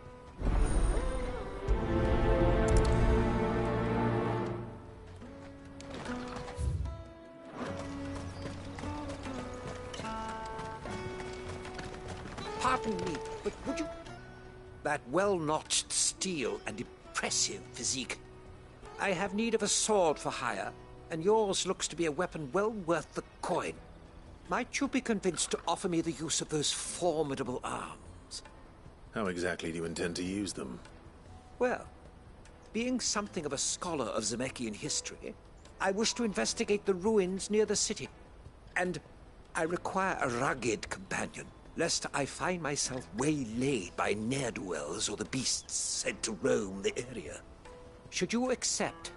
Pardon me, but would you... That well-notched steel and impressive physique. I have need of a sword for hire, and yours looks to be a weapon well worth the coin. Might you be convinced to offer me the use of those formidable arms? How exactly do you intend to use them? Well, being something of a scholar of Zemeckis history, I wish to investigate the ruins near the city. And I require a rugged companion, lest I find myself waylaid by ne'er-do-wells or the beasts sent to roam the area. Should you accept,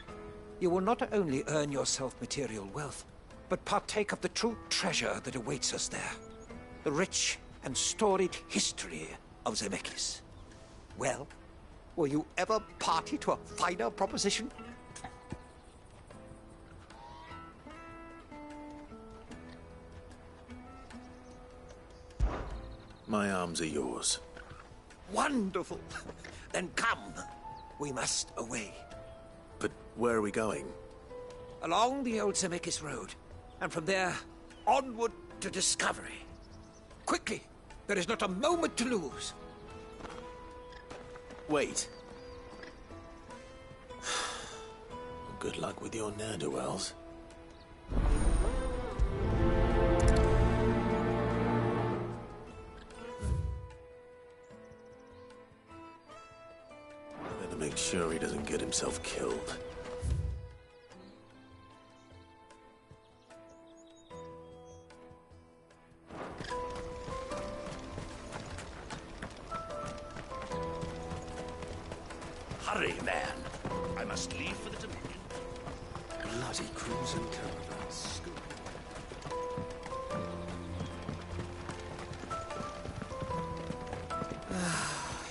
you will not only earn yourself material wealth, but partake of the true treasure that awaits us there. The rich and storied history of Zemeckis. Well, were you ever party to a finer proposition? My arms are yours. Wonderful! Then come. We must away. But where are we going? Along the old Zemeckis Road, and from there, onward to discovery. Quickly! There is not a moment to lose. Wait. Good luck with your ne'er-do-wells. Better make sure he doesn't get himself killed. Hurry, man. I must leave for the Dominion. Bloody crimson caravans.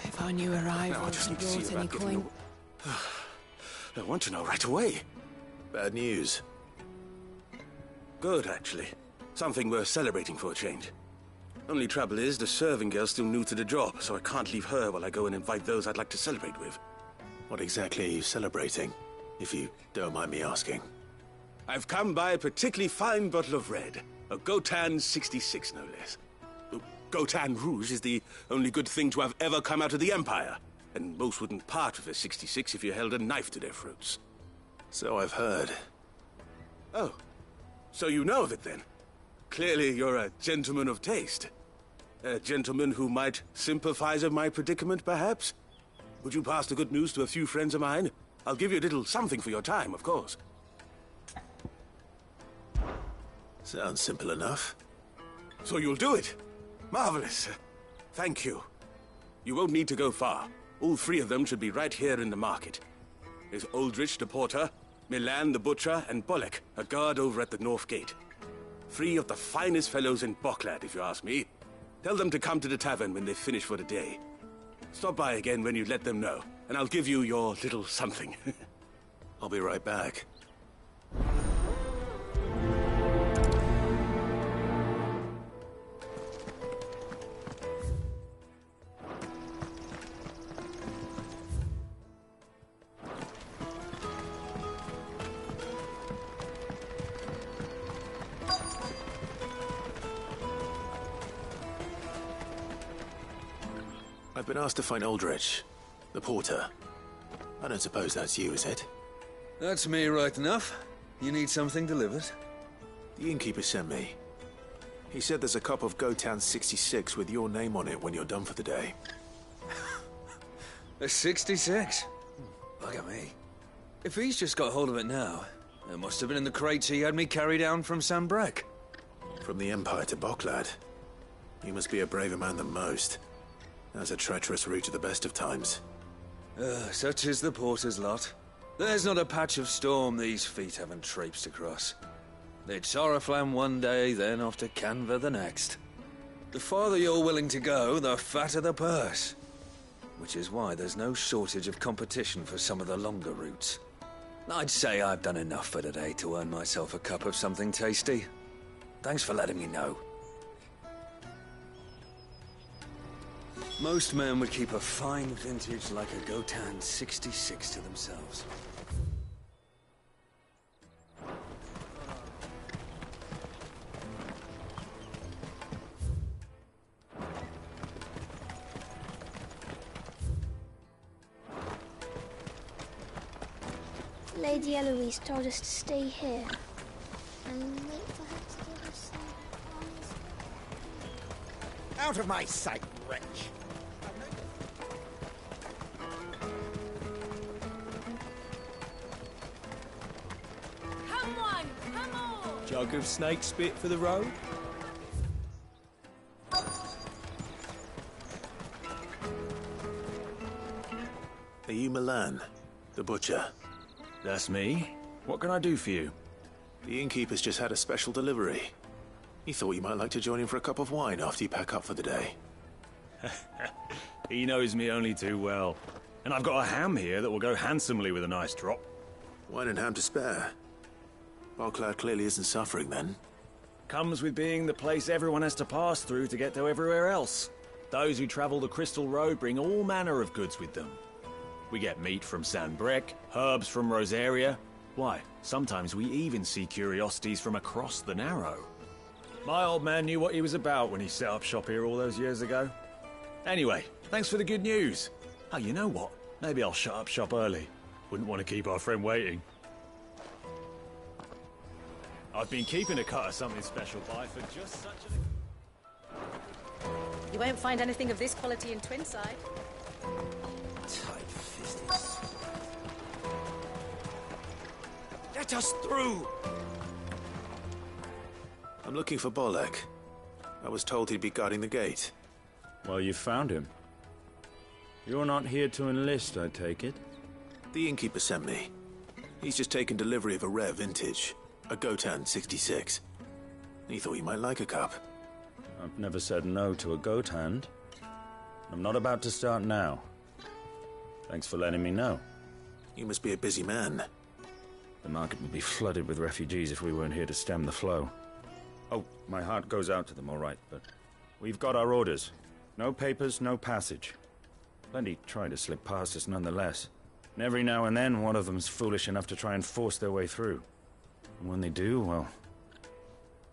If our new arrival had brought any coin... I want to know right away. Bad news. Good, actually. Something worth celebrating for a change. Only trouble is, the serving girl's still new to the job, so I can't leave her while I go and invite those I'd like to celebrate with. What exactly are you celebrating, if you don't mind me asking? I've come by a particularly fine bottle of red. A Gotan 66, no less. Gotan Rouge is the only good thing to have ever come out of the Empire. And most wouldn't part with a 66 if you held a knife to their throats. So I've heard. Oh. So you know of it, then? Clearly you're a gentleman of taste. A gentleman who might sympathize with my predicament, perhaps? Would you pass the good news to a few friends of mine? I'll give you a little something for your time, of course. Sounds simple enough. So you'll do it? Marvelous. Thank you. You won't need to go far. All three of them should be right here in the market. There's Aldrich the porter, Milan the butcher, and Bolek, a guard over at the north gate. Three of the finest fellows in Boklad, if you ask me. Tell them to come to the tavern when they finish for the day. Stop by again when you let them know, and I'll give you your little something. I'll be right back. been asked to find Aldrich, the porter. I don't suppose that's you, is it? That's me right enough. You need something delivered? The innkeeper sent me. He said there's a cup of Gotan 66 with your name on it when you're done for the day. A 66? Look at me. If he's just got hold of it now, it must have been in the crates he had me carry down from Sanbrek. From the Empire to Boklad. You must be a braver man than most. That's a treacherous route to the best of times. Such is the porter's lot. There's not a patch of storm these feet haven't traipsed across. It's Oriflamme one day, then off to Canva the next. The farther you're willing to go, the fatter the purse. Which is why there's no shortage of competition for some of the longer routes. I'd say I've done enough for today to earn myself a cup of something tasty. Thanks for letting me know. Most men would keep a fine vintage like a Gotan 66 to themselves. Lady Eloise told us to stay here and wait for her to give us some honest... Out of my sight, wretch! Come on, come on! Jug of snake spit for the road? Are you Milan, the butcher? That's me. What can I do for you? The innkeeper's just had a special delivery. He thought you might like to join him for a cup of wine after you pack up for the day. He knows me only too well. And I've got a ham here that will go handsomely with a nice drop. Wine and ham to spare. Boklad clearly isn't suffering then. Comes with being the place everyone has to pass through to get to everywhere else. Those who travel the Crystal Road bring all manner of goods with them. We get meat from Sanbrek, herbs from Rosaria. Why, sometimes we even see curiosities from across the Narrow. My old man knew what he was about when he set up shop here all those years ago. Anyway, thanks for the good news. Oh, you know what? Maybe I'll shut up shop early. Wouldn't want to keep our friend waiting. I've been keeping a cut of something special by for just such a... You won't find anything of this quality in Twinside. Tight-fisted. Let us through! I'm looking for Bolek. I was told he'd be guarding the gate. Well, you found him. You're not here to enlist, I take it? The innkeeper sent me. He's just taken delivery of a rare vintage, a Gotan 66. He thought you might like a cup. I've never said no to a goat hand. I'm not about to start now. Thanks for letting me know. You must be a busy man. The market would be flooded with refugees if we weren't here to stem the flow. Oh, my heart goes out to them, all right, but we've got our orders. No papers, no passage. Plenty try to slip past us nonetheless. And every now and then, one of them's foolish enough to try and force their way through. And when they do, well,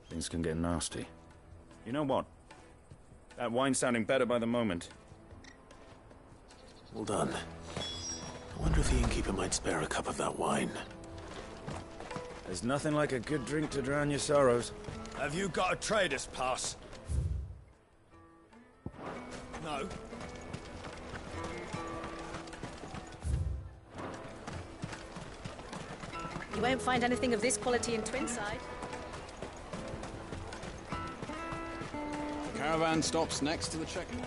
things can get nasty. You know what? That wine's sounding better by the moment. Well done. I wonder if the innkeeper might spare a cup of that wine. There's nothing like a good drink to drown your sorrows. Have you got a trader's pass? No. You won't find anything of this quality in Twinside. The caravan stops next to the checkpoint.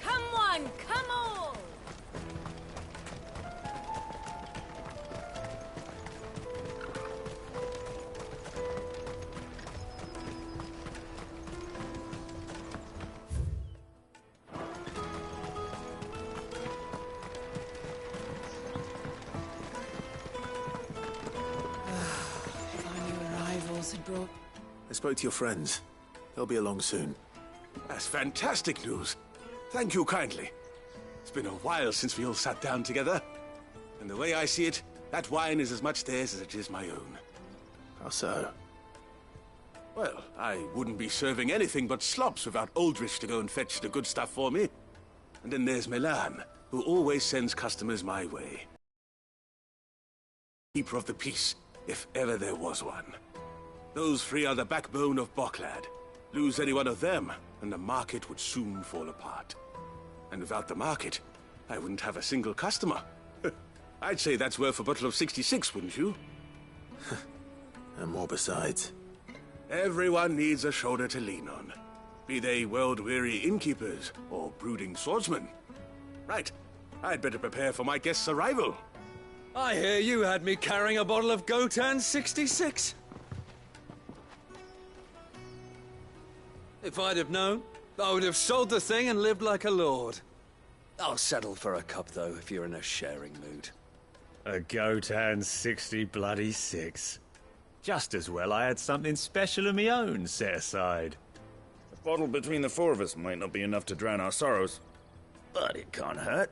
Come on, come on! I spoke to your friends. They'll be along soon. That's fantastic news. Thank you kindly. It's been a while since we all sat down together. And the way I see it, that wine is as much theirs as it is my own. How so? Well, I wouldn't be serving anything but slops without Aldrich to go and fetch the good stuff for me. And then there's Milan, who always sends customers my way. Keeper of the peace, if ever there was one. Those three are the backbone of Boklad. Lose any one of them, and the market would soon fall apart. And without the market, I wouldn't have a single customer. I'd say that's worth a bottle of 66, wouldn't you? And more besides. Everyone needs a shoulder to lean on. Be they world-weary innkeepers or brooding swordsmen. Right, I'd better prepare for my guest's arrival. I hear you had me carrying a bottle of Gotan 66. If I'd have known, I would have sold the thing and lived like a lord. I'll settle for a cup, though, if you're in a sharing mood. A Gotan 60 Just as well I had something special of my own set aside. A bottle between the four of us might not be enough to drown our sorrows, but it can't hurt.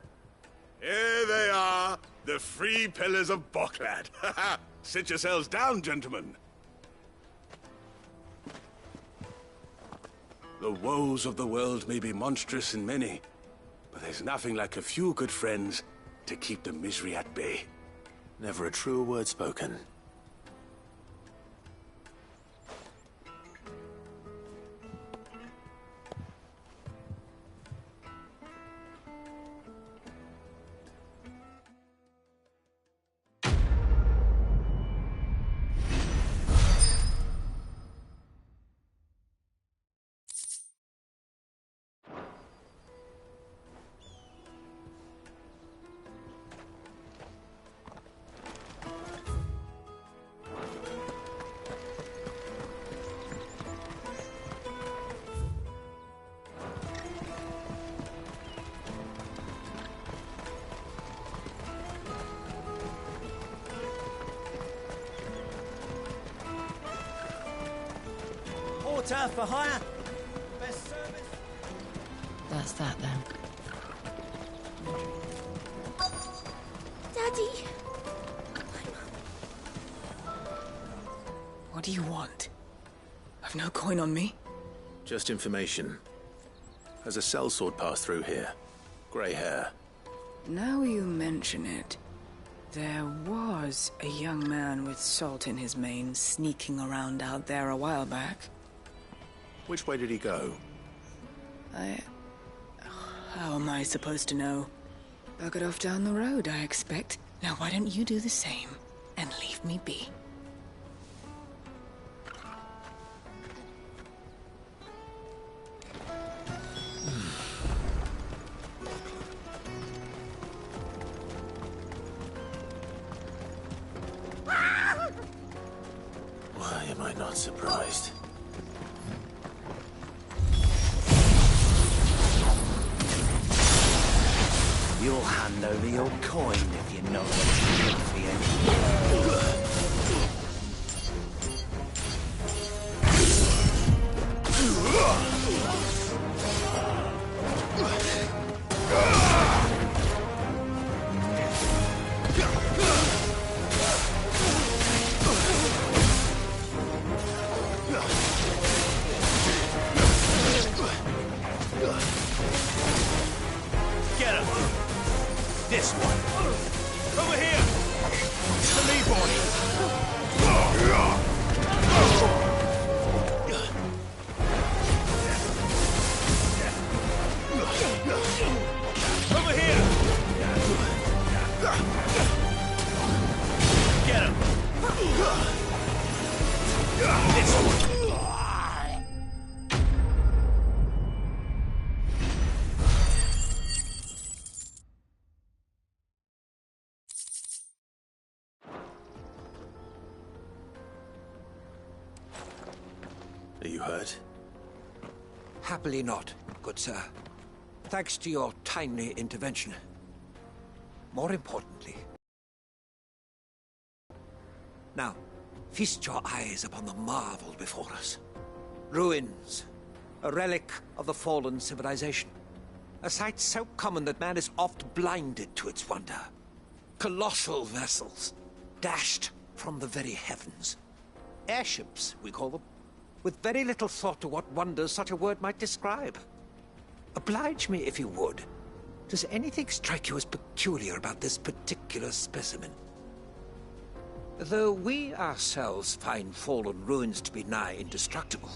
Here they are, the three pillars of Boklad. Sit yourselves down, gentlemen. The woes of the world may be monstrous and many, but there's nothing like a few good friends to keep the misery at bay. Never a truer word spoken. Porter for hire. Best service. That's that then. Daddy! What do you want? I've no coin on me. Just information. Has a sellsword passed through here? Grey hair. Now you mention it, there was a young man with salt in his mane sneaking around out there a while back. Which way did he go? How am I supposed to know? Buggered off down the road, I expect. Now why don't you do the same and leave me be? Why am I not surprised? You'll hand over your coin if you know what's good for you. Get him! This one! Over here! To me, Over here! Get him! This one! Are you hurt? Happily not, good sir. Thanks to your timely intervention. More importantly... Now, feast your eyes upon the marvel before us. Ruins. A relic of the fallen civilization. A sight so common that man is oft blinded to its wonder. Colossal vessels, dashed from the very heavens. Airships, we call them. with very little thought to what wonders such a word might describe. Oblige me if you would. Does anything strike you as peculiar about this particular specimen? Though we ourselves find fallen ruins to be nigh indestructible,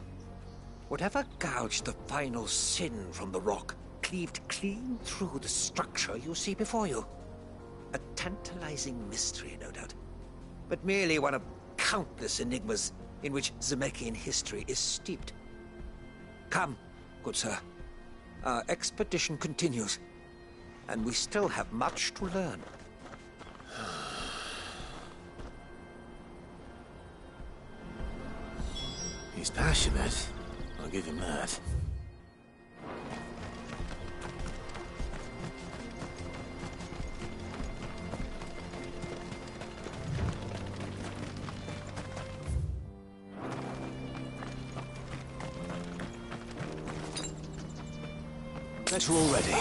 whatever gouged the final sin from the rock cleaved clean through the structure you see before you. A tantalizing mystery, no doubt, but merely one of countless enigmas in which Zemeckis history is steeped. Come, good sir. Our expedition continues, and we still have much to learn. He's passionate. I'll give him that. Better already.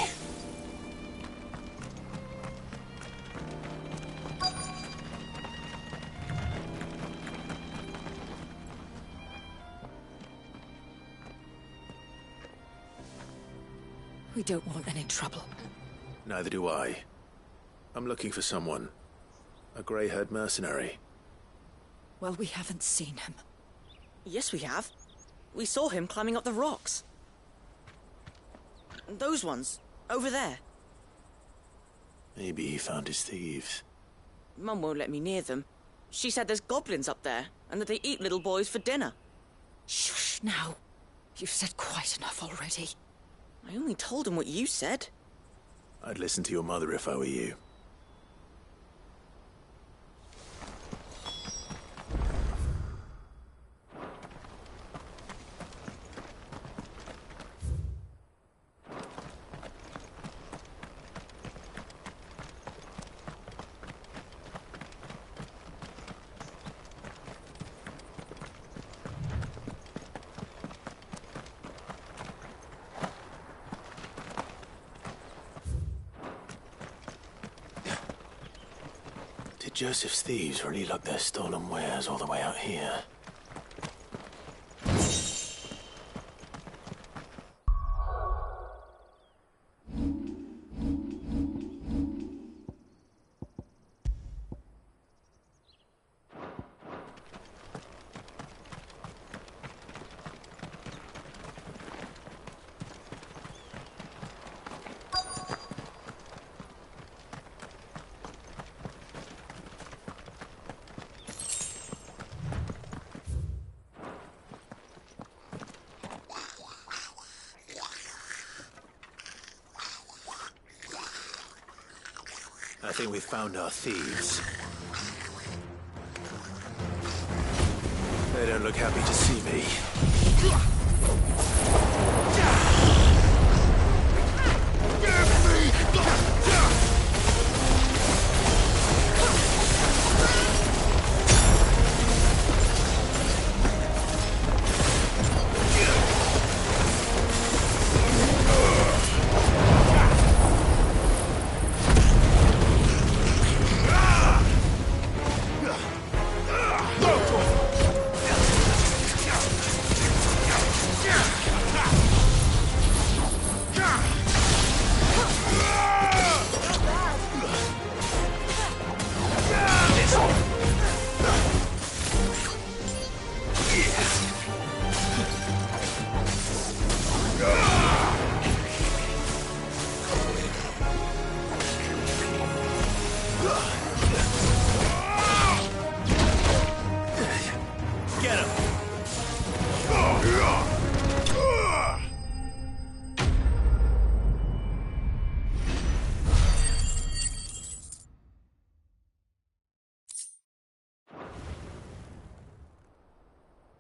We don't want any trouble. Neither do I. I'm looking for someone. A grey-haired mercenary. Well, we haven't seen him. Yes, we have. We saw him climbing up the rocks. Those ones, over there. Maybe he found his thieves. Mum won't let me near them. She said there's goblins up there, and that they eat little boys for dinner. Shush, now. You've said quite enough already. I only told him what you said. I'd listen to your mother if I were you. Did Joseph's thieves really lug their stolen wares all the way out here? I think we've found our thieves. They don't look happy to see me.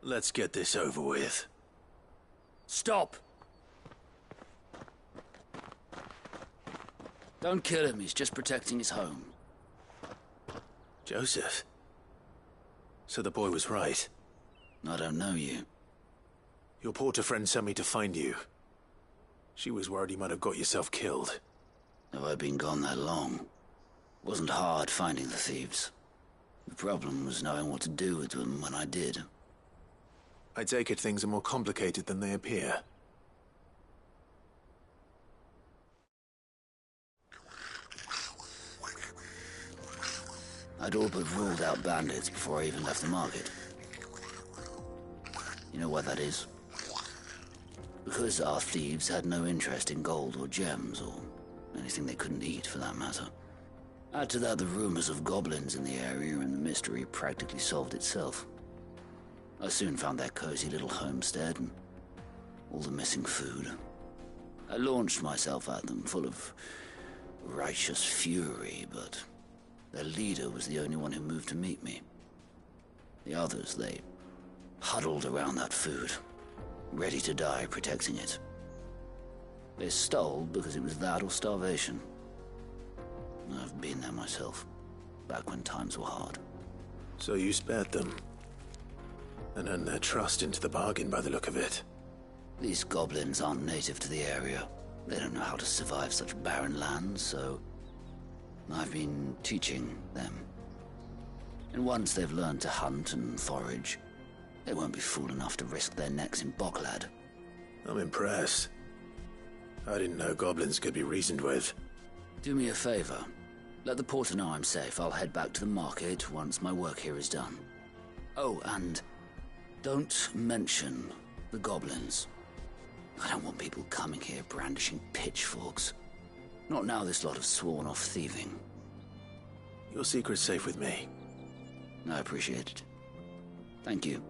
Let's get this over with. Stop! Don't kill him, he's just protecting his home. Joseph? So the boy was right. I don't know you. Your porter friend sent me to find you. She was worried you might have got yourself killed. Have I been gone that long? It wasn't hard finding the thieves. The problem was knowing what to do with them when I did. I take it things are more complicated than they appear. I'd all but ruled out bandits before I even left the market. You know why that is? Because our thieves had no interest in gold or gems, or anything they couldn't eat for that matter. Add to that the rumors of goblins in the area, and the mystery practically solved itself. I soon found their cozy little homestead and all the missing food. I launched myself at them, full of righteous fury, but their leader was the only one who moved to meet me. The others, they huddled around that food, ready to die protecting it. They stole because it was that or starvation. I've been there myself, back when times were hard. So you spared them, and earned their trust into the bargain by the look of it. These goblins aren't native to the area. They don't know how to survive such barren lands, so I've been teaching them. And once they've learned to hunt and forage, they won't be fool enough to risk their necks in Boklad. I'm impressed. I didn't know goblins could be reasoned with. Do me a favor. Let the porter know I'm safe. I'll head back to the market once my work here is done. Oh, and don't mention the goblins. I don't want people coming here brandishing pitchforks. Not now this lot have sworn off thieving. Your secret's safe with me. I appreciate it. Thank you.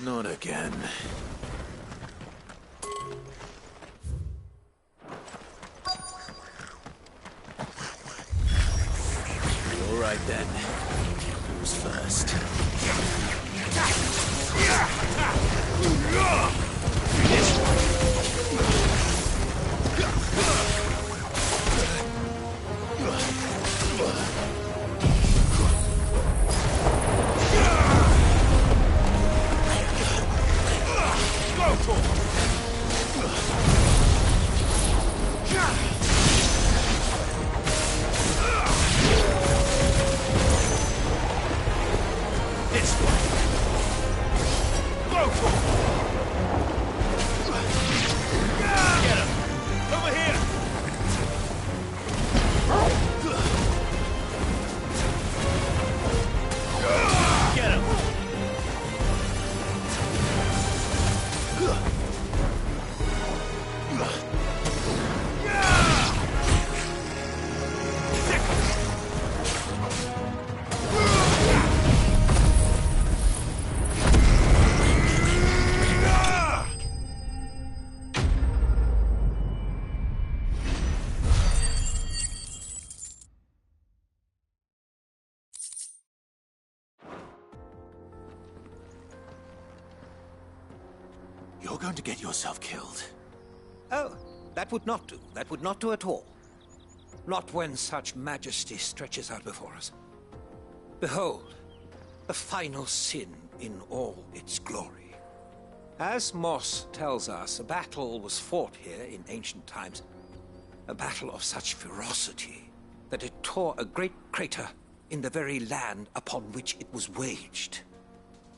Not again. All right then. Who's first? You're going to get yourself killed. Oh, that would not do. That would not do at all. Not when such majesty stretches out before us. Behold, the final sin in all its glory. As Moss tells us, a battle was fought here in ancient times. A battle of such ferocity that it tore a great crater in the very land upon which it was waged.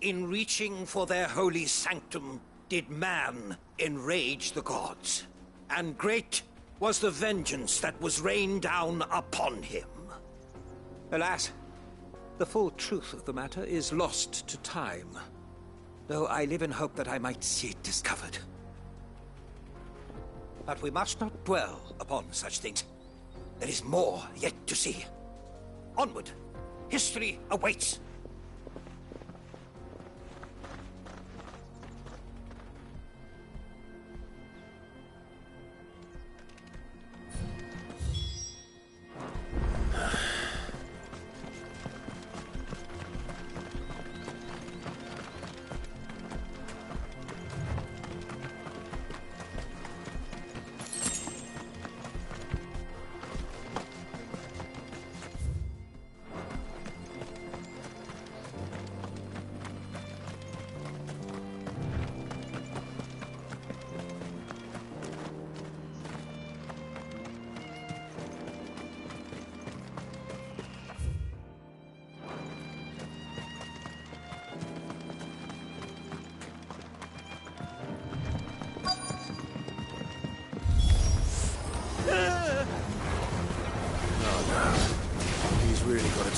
In reaching for their holy sanctum, did man enrage the gods, and great was the vengeance that was rained down upon him. Alas, the full truth of the matter is lost to time, though I live in hope that I might see it discovered. But we must not dwell upon such things. There is more yet to see. Onward! History awaits!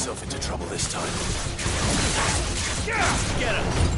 yourself into trouble this time. Get him!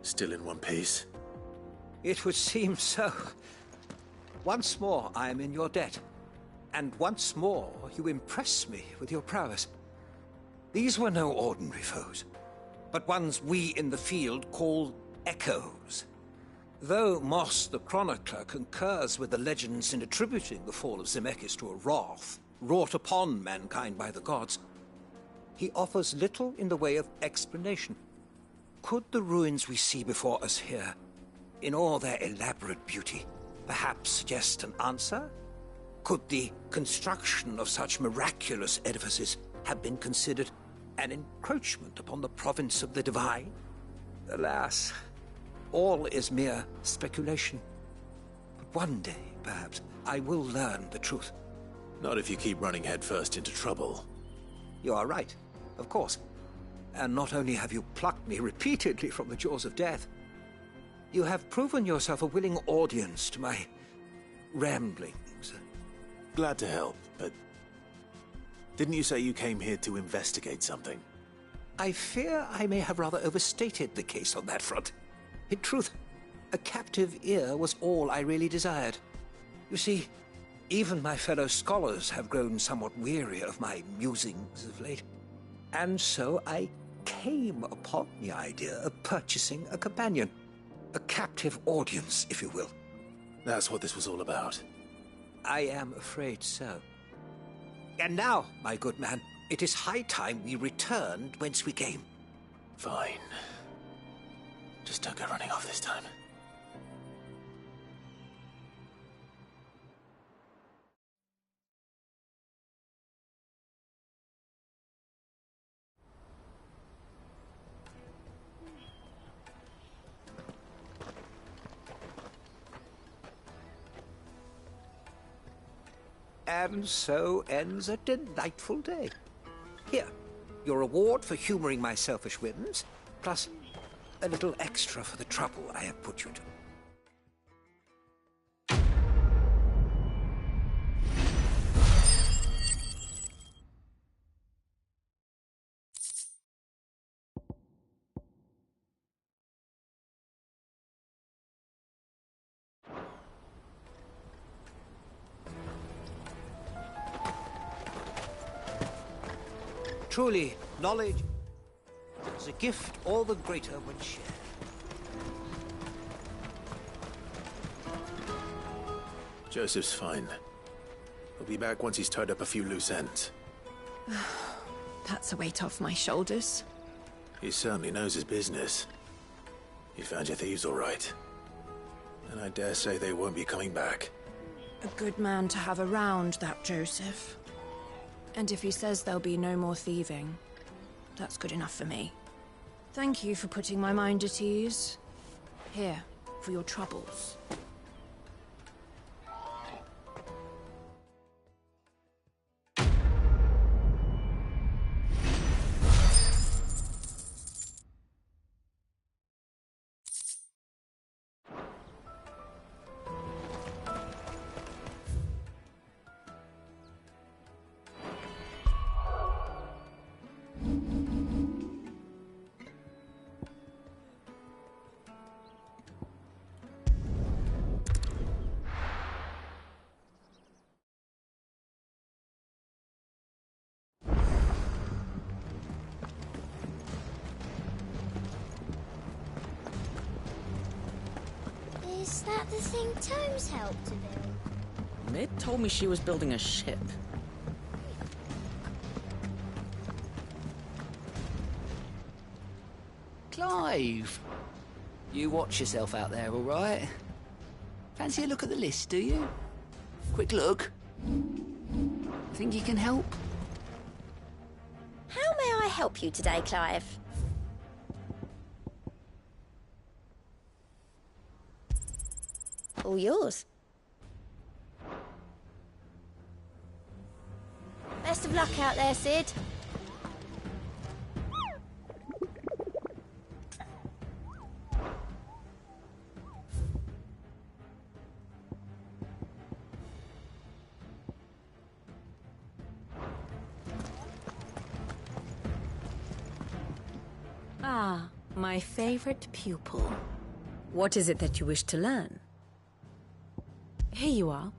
Still in one piece? It would seem so. Once more I am in your debt. And once more you impress me with your prowess. These were no ordinary foes, but ones we in the field call echoes. Though Moss the Chronicler concurs with the legends in attributing the fall of Zemeckis to a wrath wrought upon mankind by the gods, he offers little in the way of explanation. Could the ruins we see before us here, in all their elaborate beauty, perhaps suggest an answer? Could the construction of such miraculous edifices have been considered an encroachment upon the province of the divine? Alas, all is mere speculation. But one day, perhaps, I will learn the truth. Not if you keep running headfirst into trouble. You are right, of course. And not only have you plucked me repeatedly from the jaws of death, you have proven yourself a willing audience to my ramblings. Glad to help, but didn't you say you came here to investigate something? I fear I may have rather overstated the case on that front. In truth, a captive ear was all I really desired. You see, even my fellow scholars have grown somewhat weary of my musings of late. And so I came upon the idea of purchasing a companion. A captive audience, if you will. That's what this was all about. I am afraid so. And now, my good man, it is high time we returned whence we came. Fine. Just don't go running off this time. And so ends a delightful day. Here, your reward for humoring my selfish whims, plus a little extra for the trouble I have put you to. Truly, knowledge is a gift all the greater when shared. Joseph's fine. He'll be back once he's tied up a few loose ends. That's a weight off my shoulders. He certainly knows his business. He found your thieves all right. And I dare say they won't be coming back. A good man to have around, that Joseph. And if he says there'll be no more thieving, that's good enough for me. Thank you for putting my mind at ease. Here, for your troubles. that the thing Tomes helped to build? Mid told me she was building a ship. Clive! You watch yourself out there, all right? Fancy a look at the list, do you? Quick look. Think you can help? How may I help you today, Clive? All yours. Best of luck out there, Sid. Ah, my favorite pupil. What is it that you wish to learn? Here you are.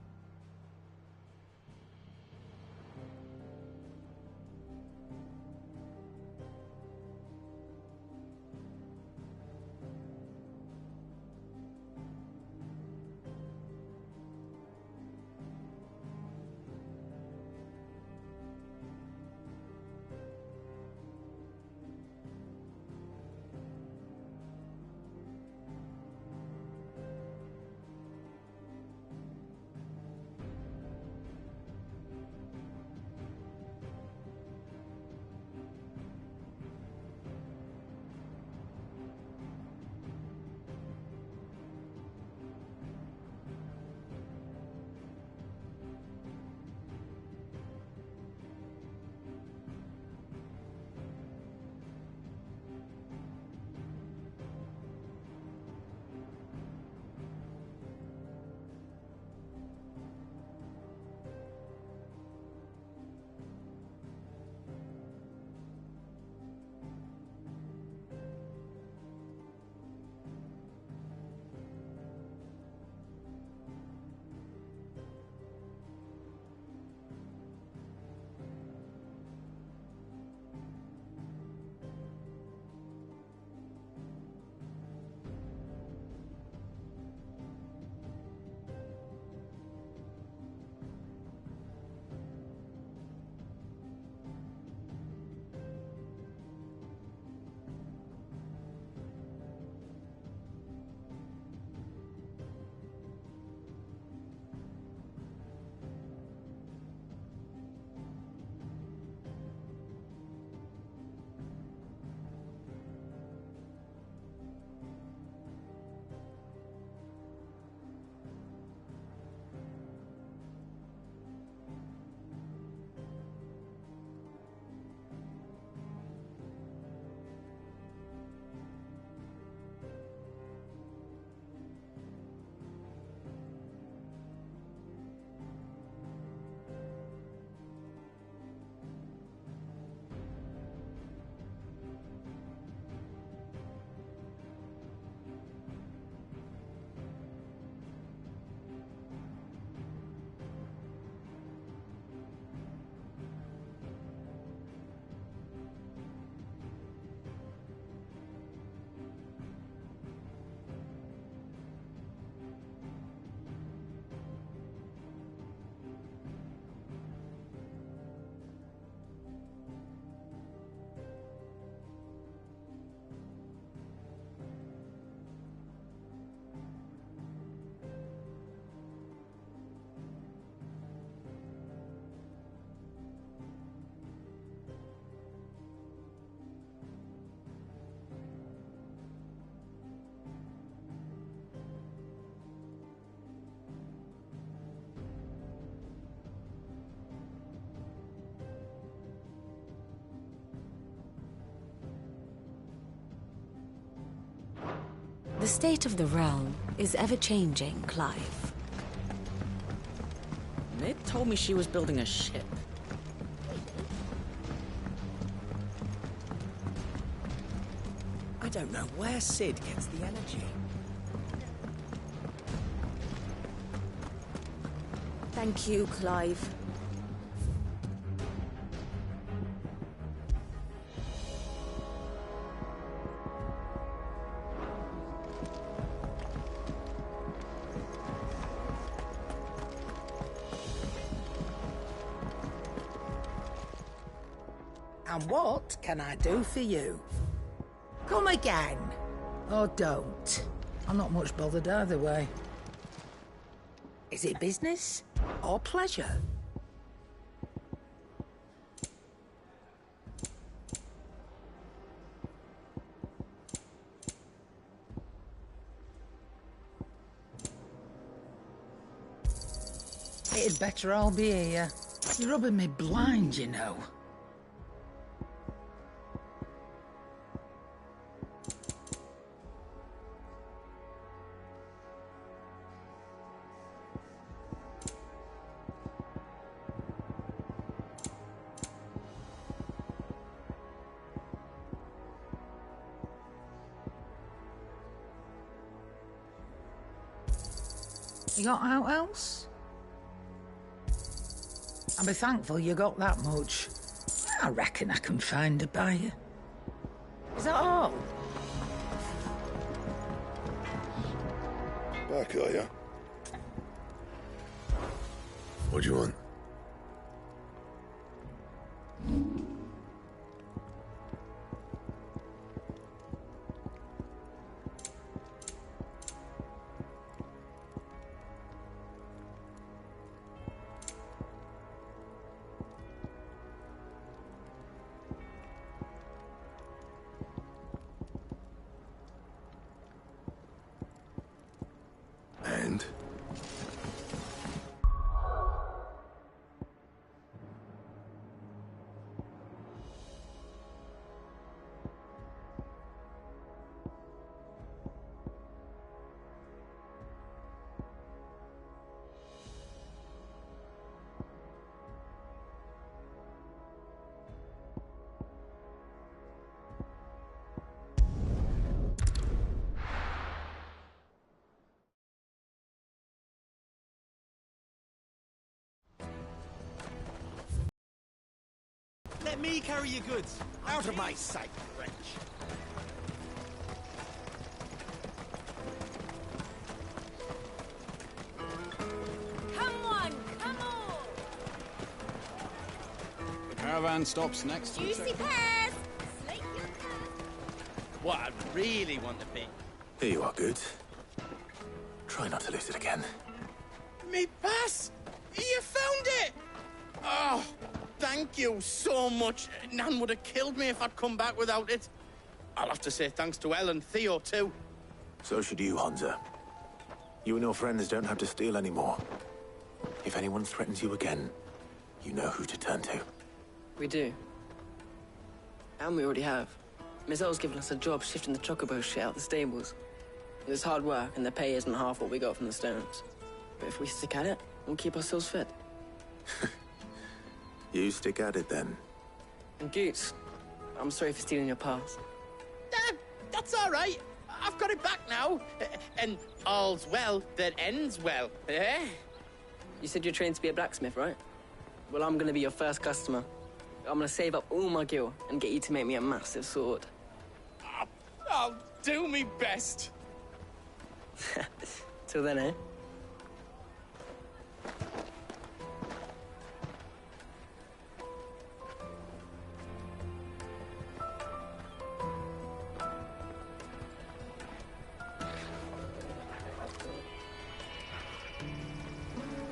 The state of the realm is ever-changing, Clive. Mid told me she was building a ship. I don't know where Sid gets the energy. Thank you, Clive. And what can I do for you? Come again. Or don't. I'm not much bothered either way. Is it business or pleasure? It'd better all be here. You're rubbing me blind, you know. You got out else? I'll be thankful you got that much. I reckon I can find a buyer. Is that all? Back, are ya? What do you want? And? Let me carry your goods. Out of my sight, wretch. Come on, come on! The caravan stops next to the Juicy check. pears! Slate your pears! What I really want to be. Here you are, Goods. Try not to lose it again. Me pass! You found it! Oh, thank you so much. Nan would have killed me if I'd come back without it. I'll have to say thanks to Elle and Theo, too. So should you, Hansa. You and your friends don't have to steal anymore. If anyone threatens you again, you know who to turn to. We do. And we already have. Miss Earl's given us a job shifting the chocobo shit out the stables. It's hard work, and the pay isn't half what we got from the Stones. But if we stick at it, we'll keep ourselves fit. You stick at it, then. And Goots, I'm sorry for stealing your pass. That's all right. I've got it back now. And all's well that ends well, eh? You said you're trained to be a blacksmith, right? Well, I'm gonna be your first customer. I'm gonna save up all my gil and get you to make me a massive sword. I'll do me best. Till then, eh?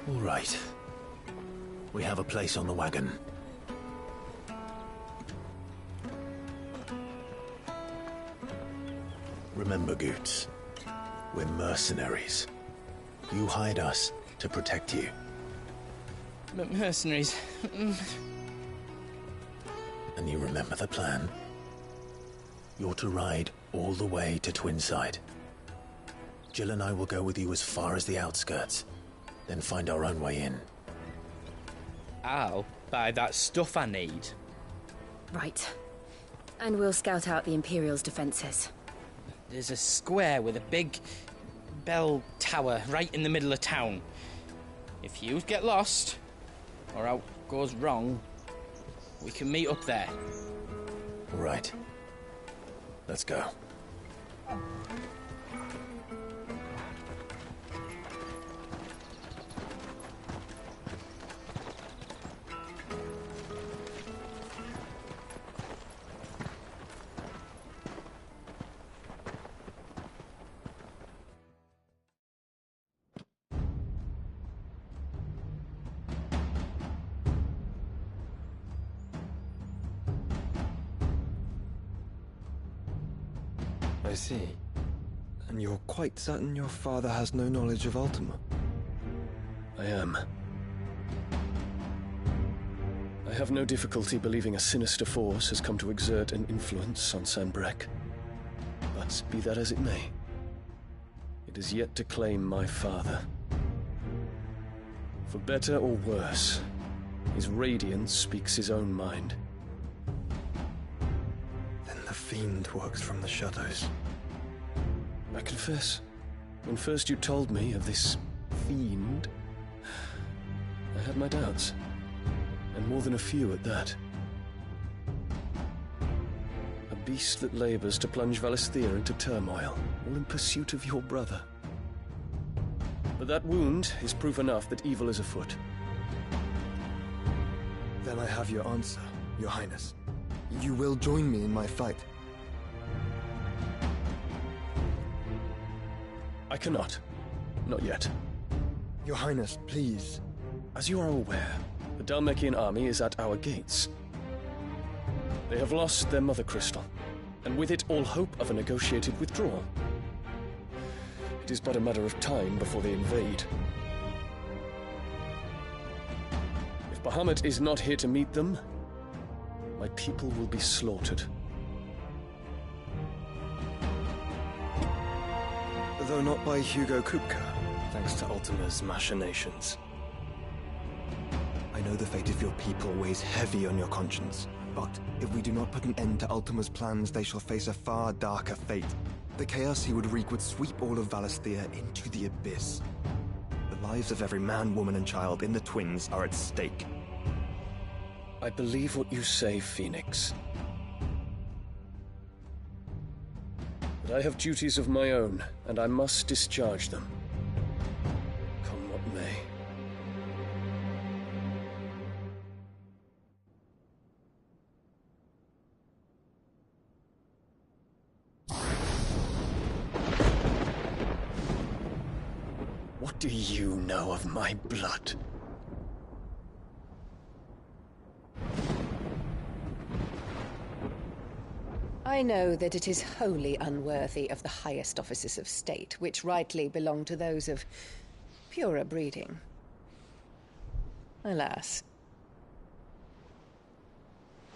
All right. We have a place on the wagon. Remember, Goots, we're mercenaries. You hired us to protect you. But mercenaries... And you remember the plan? You're to ride all the way to Twinside. Jill and I will go with you as far as the outskirts, then find our own way in. I'll buy that stuff I need. Right. And we'll scout out the Imperial's defenses. There's a square with a big bell tower right in the middle of town. If you get lost, or out goes wrong, we can meet up there. All right. Let's go. I see. And you're quite certain your father has no knowledge of Ultima? I am. I have no difficulty believing a sinister force has come to exert an influence on Sanbreque. But be that as it may, it is yet to claim my father. For better or worse, his radiance speaks his own mind. Then the fiend works from the shadows. I confess, when first you told me of this fiend, I had my doubts. And more than a few at that. A beast that labors to plunge Valisthea into turmoil, all in pursuit of your brother. But that wound is proof enough that evil is afoot. Then I have your answer, Your Highness. You will join me in my fight. I cannot. Not yet. Your Highness, please. As you are aware, the Dhalmekian army is at our gates. They have lost their mother crystal, and with it all hope of a negotiated withdrawal. It is but a matter of time before they invade. If Bahamut is not here to meet them, my people will be slaughtered. Though not by Hugo Kupka, thanks to Ultima's machinations. I know the fate of your people weighs heavy on your conscience, but if we do not put an end to Ultima's plans, they shall face a far darker fate. The chaos he would wreak would sweep all of Valisthea into the abyss. The lives of every man, woman, and child in the Twins are at stake. I believe what you say, Phoenix. But I have duties of my own, and I must discharge them. Come what may. What do you know of my blood? I know that it is wholly unworthy of the highest offices of state, which rightly belong to those of purer breeding. Alas.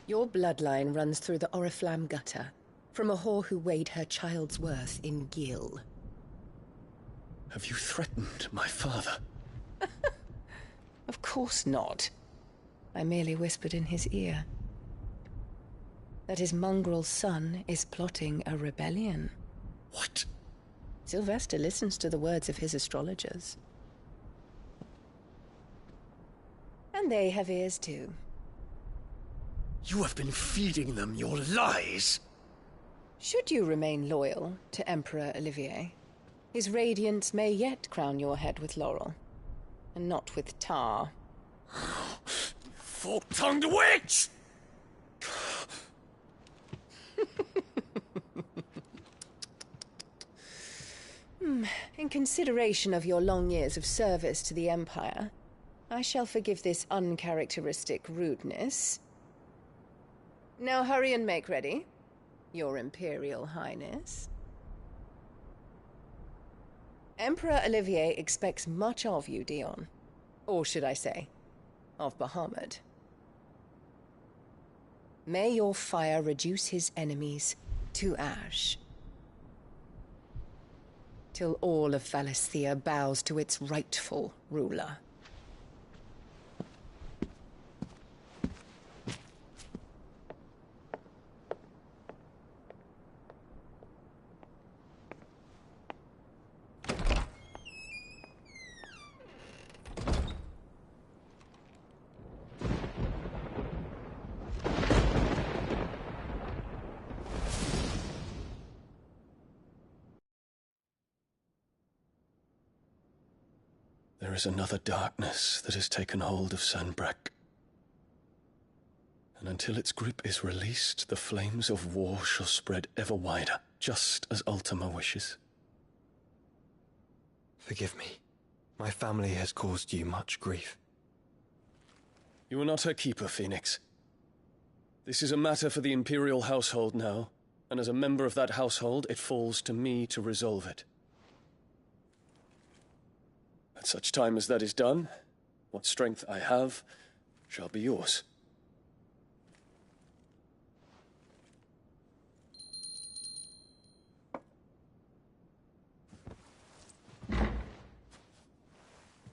Your bloodline runs through the Oriflamme gutter, from a whore who weighed her child's worth in gil. Have you threatened my father? Of course not. I merely whispered in his ear that his mongrel son is plotting a rebellion. What? Sylvester listens to the words of his astrologers. And they have ears too. You have been feeding them your lies! Should you remain loyal to Emperor Olivier, his radiance may yet crown your head with laurel, and not with tar. Fork-tongued witch! In consideration of your long years of service to the Empire, I shall forgive this uncharacteristic rudeness. Now hurry and make ready, Your Imperial Highness. Emperor Olivier expects much of you, Dion. Or should I say, of Bahamut. May your fire reduce his enemies to ash, till all of Valisthea bows to its rightful ruler. There is another darkness that has taken hold of Sanbreque. And until its grip is released, the flames of war shall spread ever wider, just as Ultima wishes. Forgive me. My family has caused you much grief. You are not her keeper, Phoenix. This is a matter for the Imperial household now, and as a member of that household, it falls to me to resolve it. At such time as that is done, what strength I have shall be yours.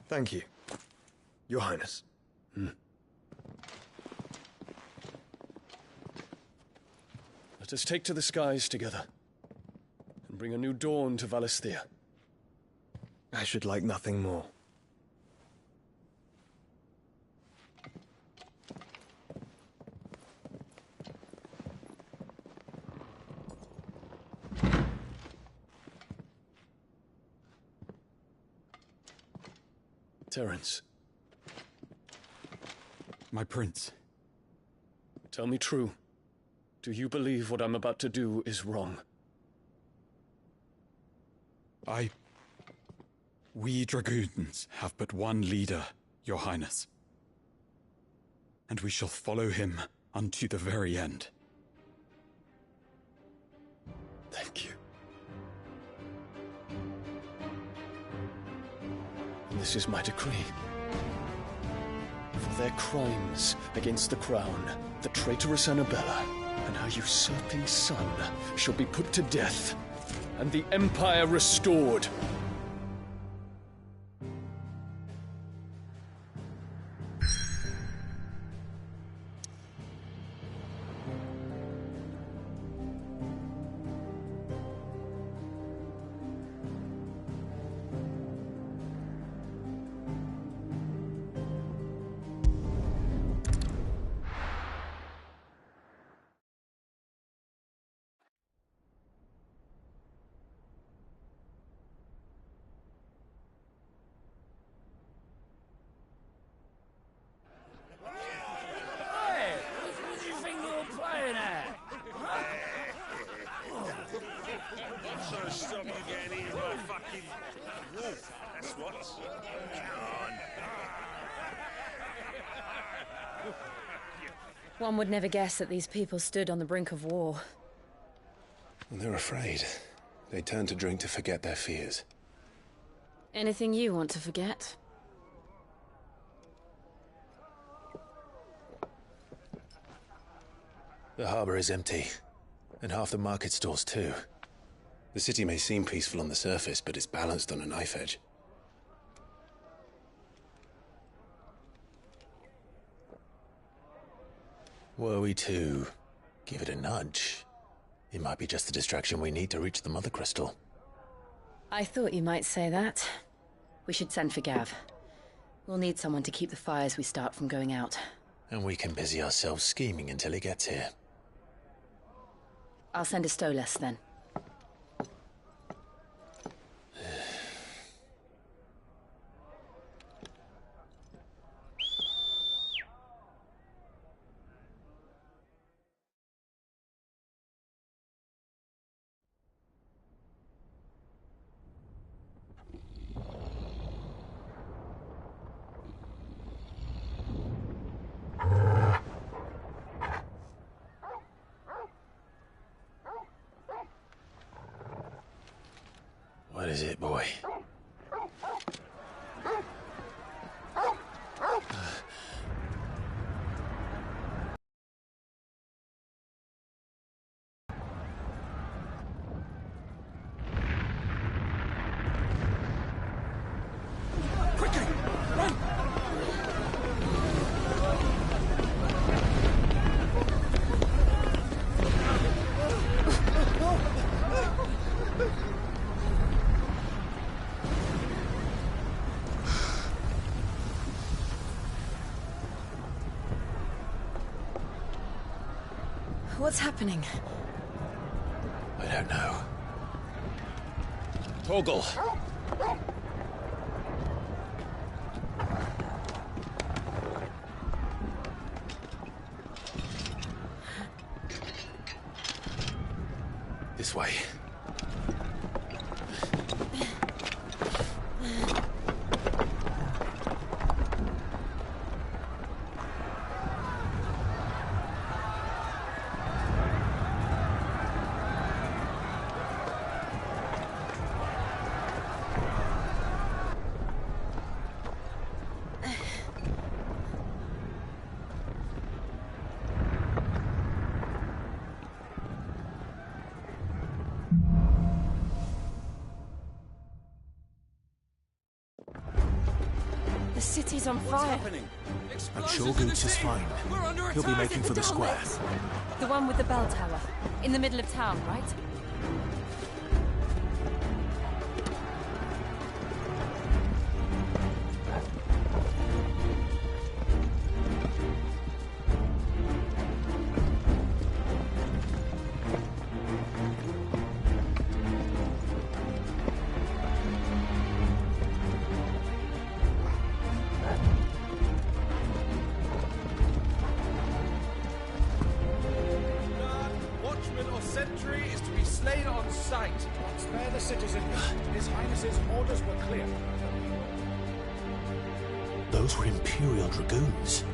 Thank you, Your Highness. Let us take to the skies together, and bring a new dawn to Valisthea. I should like nothing more. Terence. My prince. Tell me true. Do you believe what I'm about to do is wrong? We dragoons have but one leader, Your Highness. And we shall follow him unto the very end. Thank you. And this is my decree. For their crimes against the crown, the traitorous Annabella and her usurping son shall be put to death, and the Empire restored. Stop you getting eaten by fucking wolf. That's what. Come on. One would never guess that these people stood on the brink of war. They're afraid. They turn to drink to forget their fears. Anything you want to forget? The harbor is empty, and half the market stalls too. The city may seem peaceful on the surface, but it's balanced on a knife edge. Were we to give it a nudge, it might be just the distraction we need to reach the Mother Crystal. I thought you might say that. We should send for Gav. We'll need someone to keep the fires we start from going out. And we can busy ourselves scheming until he gets here. I'll send a Stolas then. What is it, boy? Quickly! Run! What's happening? I don't know. Torgal! This way. city's on fire. I'm sure Goots is fine. He'll be making for the square. The one with the bell tower. In the middle of town, right? Sentry is to be slain on sight. Spare the citizen. His Highness's orders were clear. Those were Imperial Dragoons.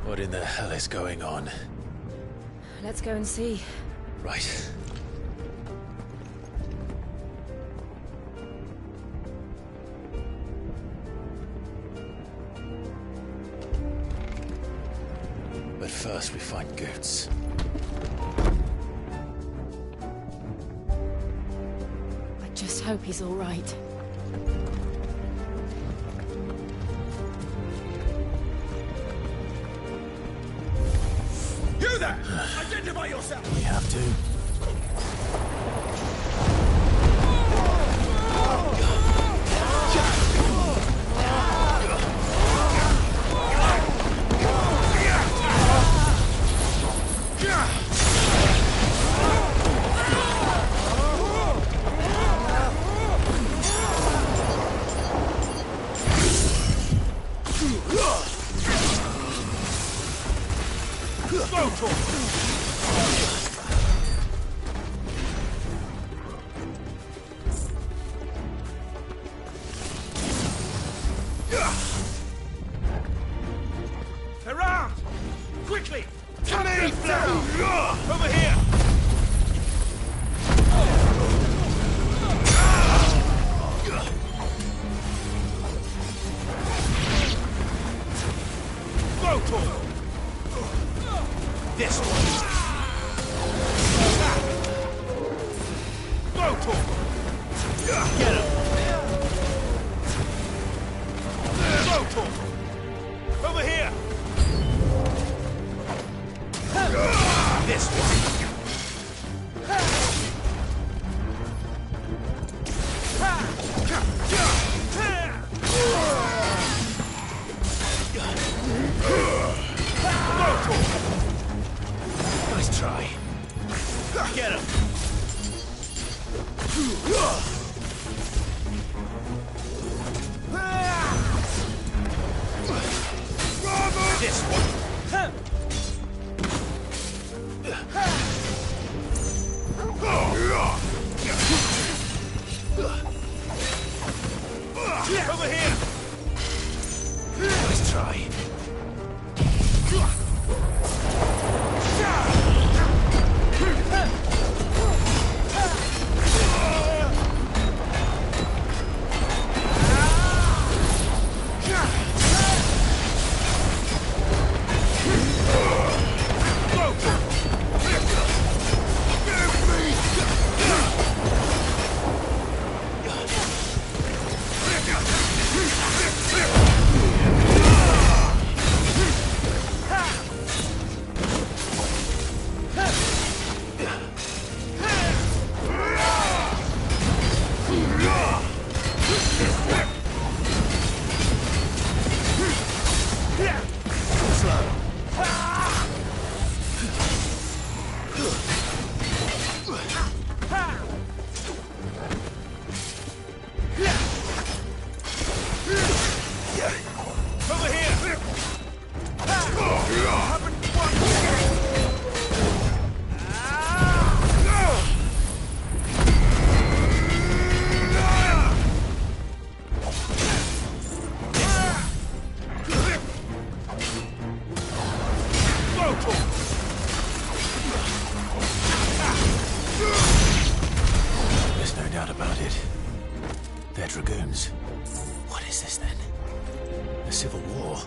What in the hell is going on? Let's go and see. Right. But first we find Goots. I just hope he's all right. You there! Identify yourself! We have to. Around! Quickly! Come in! Over here! Rotor! This one! Rotor! Get him! Rotor! Over here! This one! Nice try. Get him! This one! Over here! Nice try. about it. They're dragoons. What is this then? A civil war?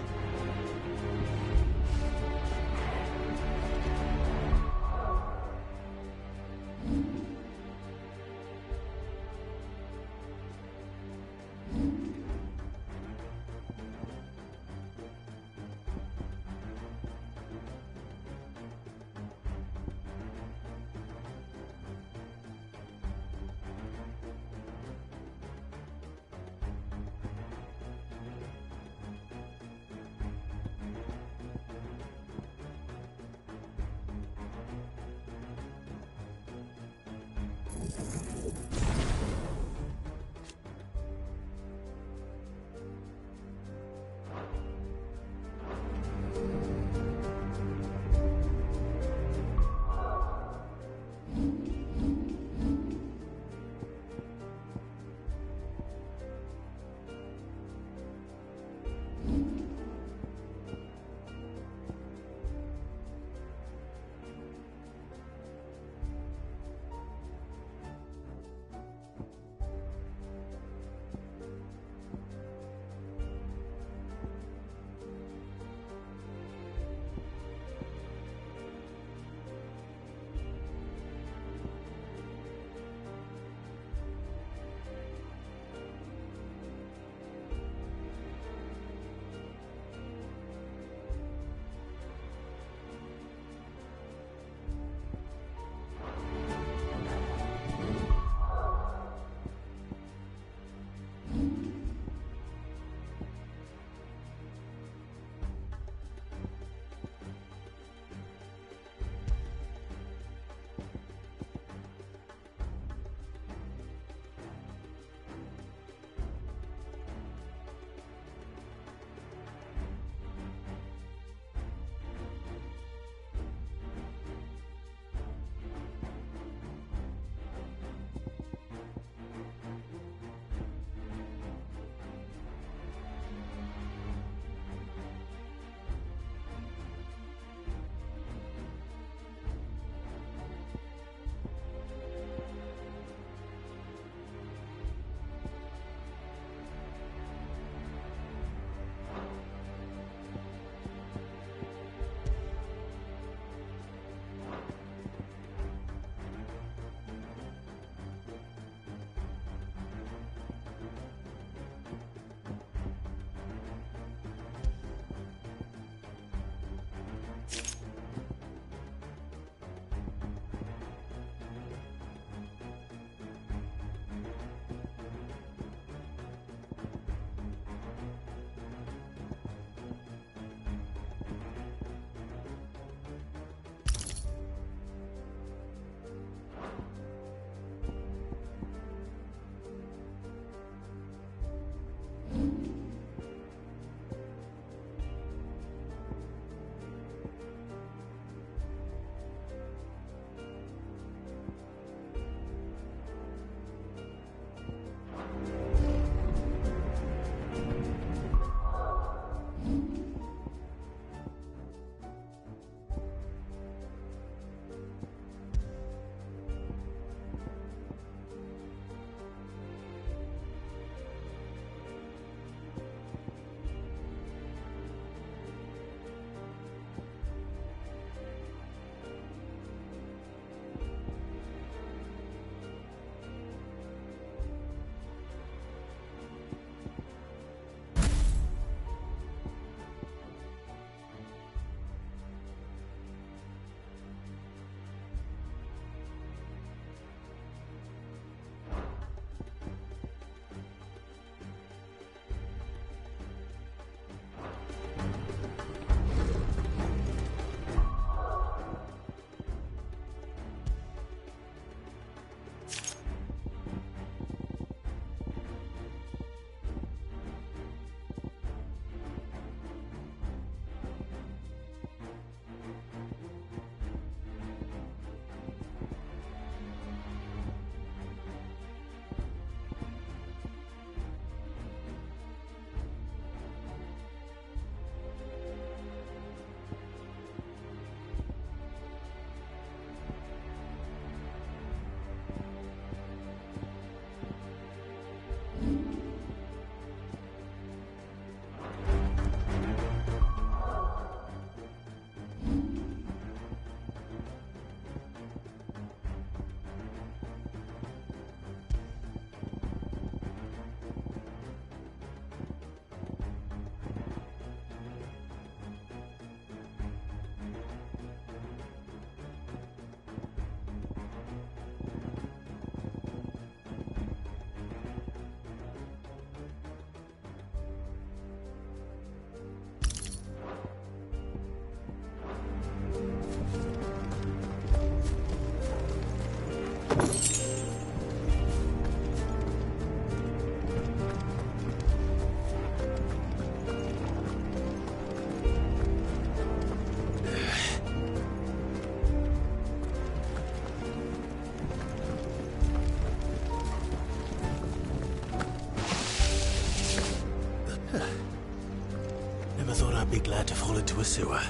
be glad to fall into a sewer.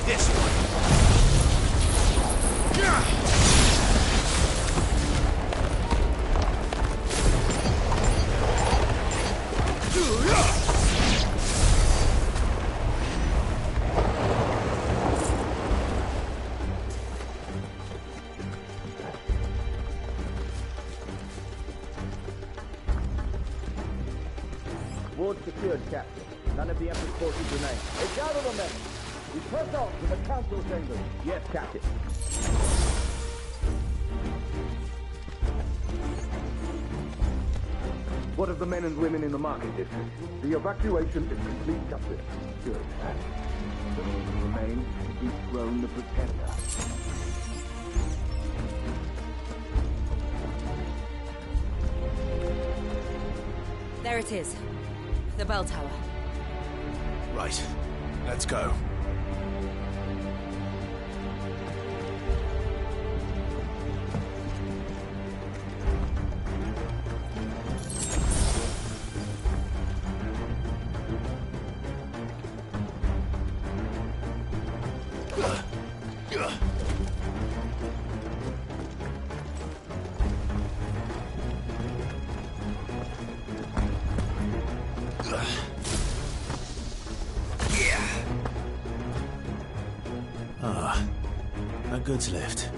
This one. Ward secured, Captain. None of the Emperor's forces remain. They gather the men. We press on to the council chambers. Yes, Captain. What of the men and women in the market district? The evacuation is complete, Captain. Good. Those who remain, dethrone the Pretender. There it is. The bell tower. Right. Let's go. Ah, a goods lift.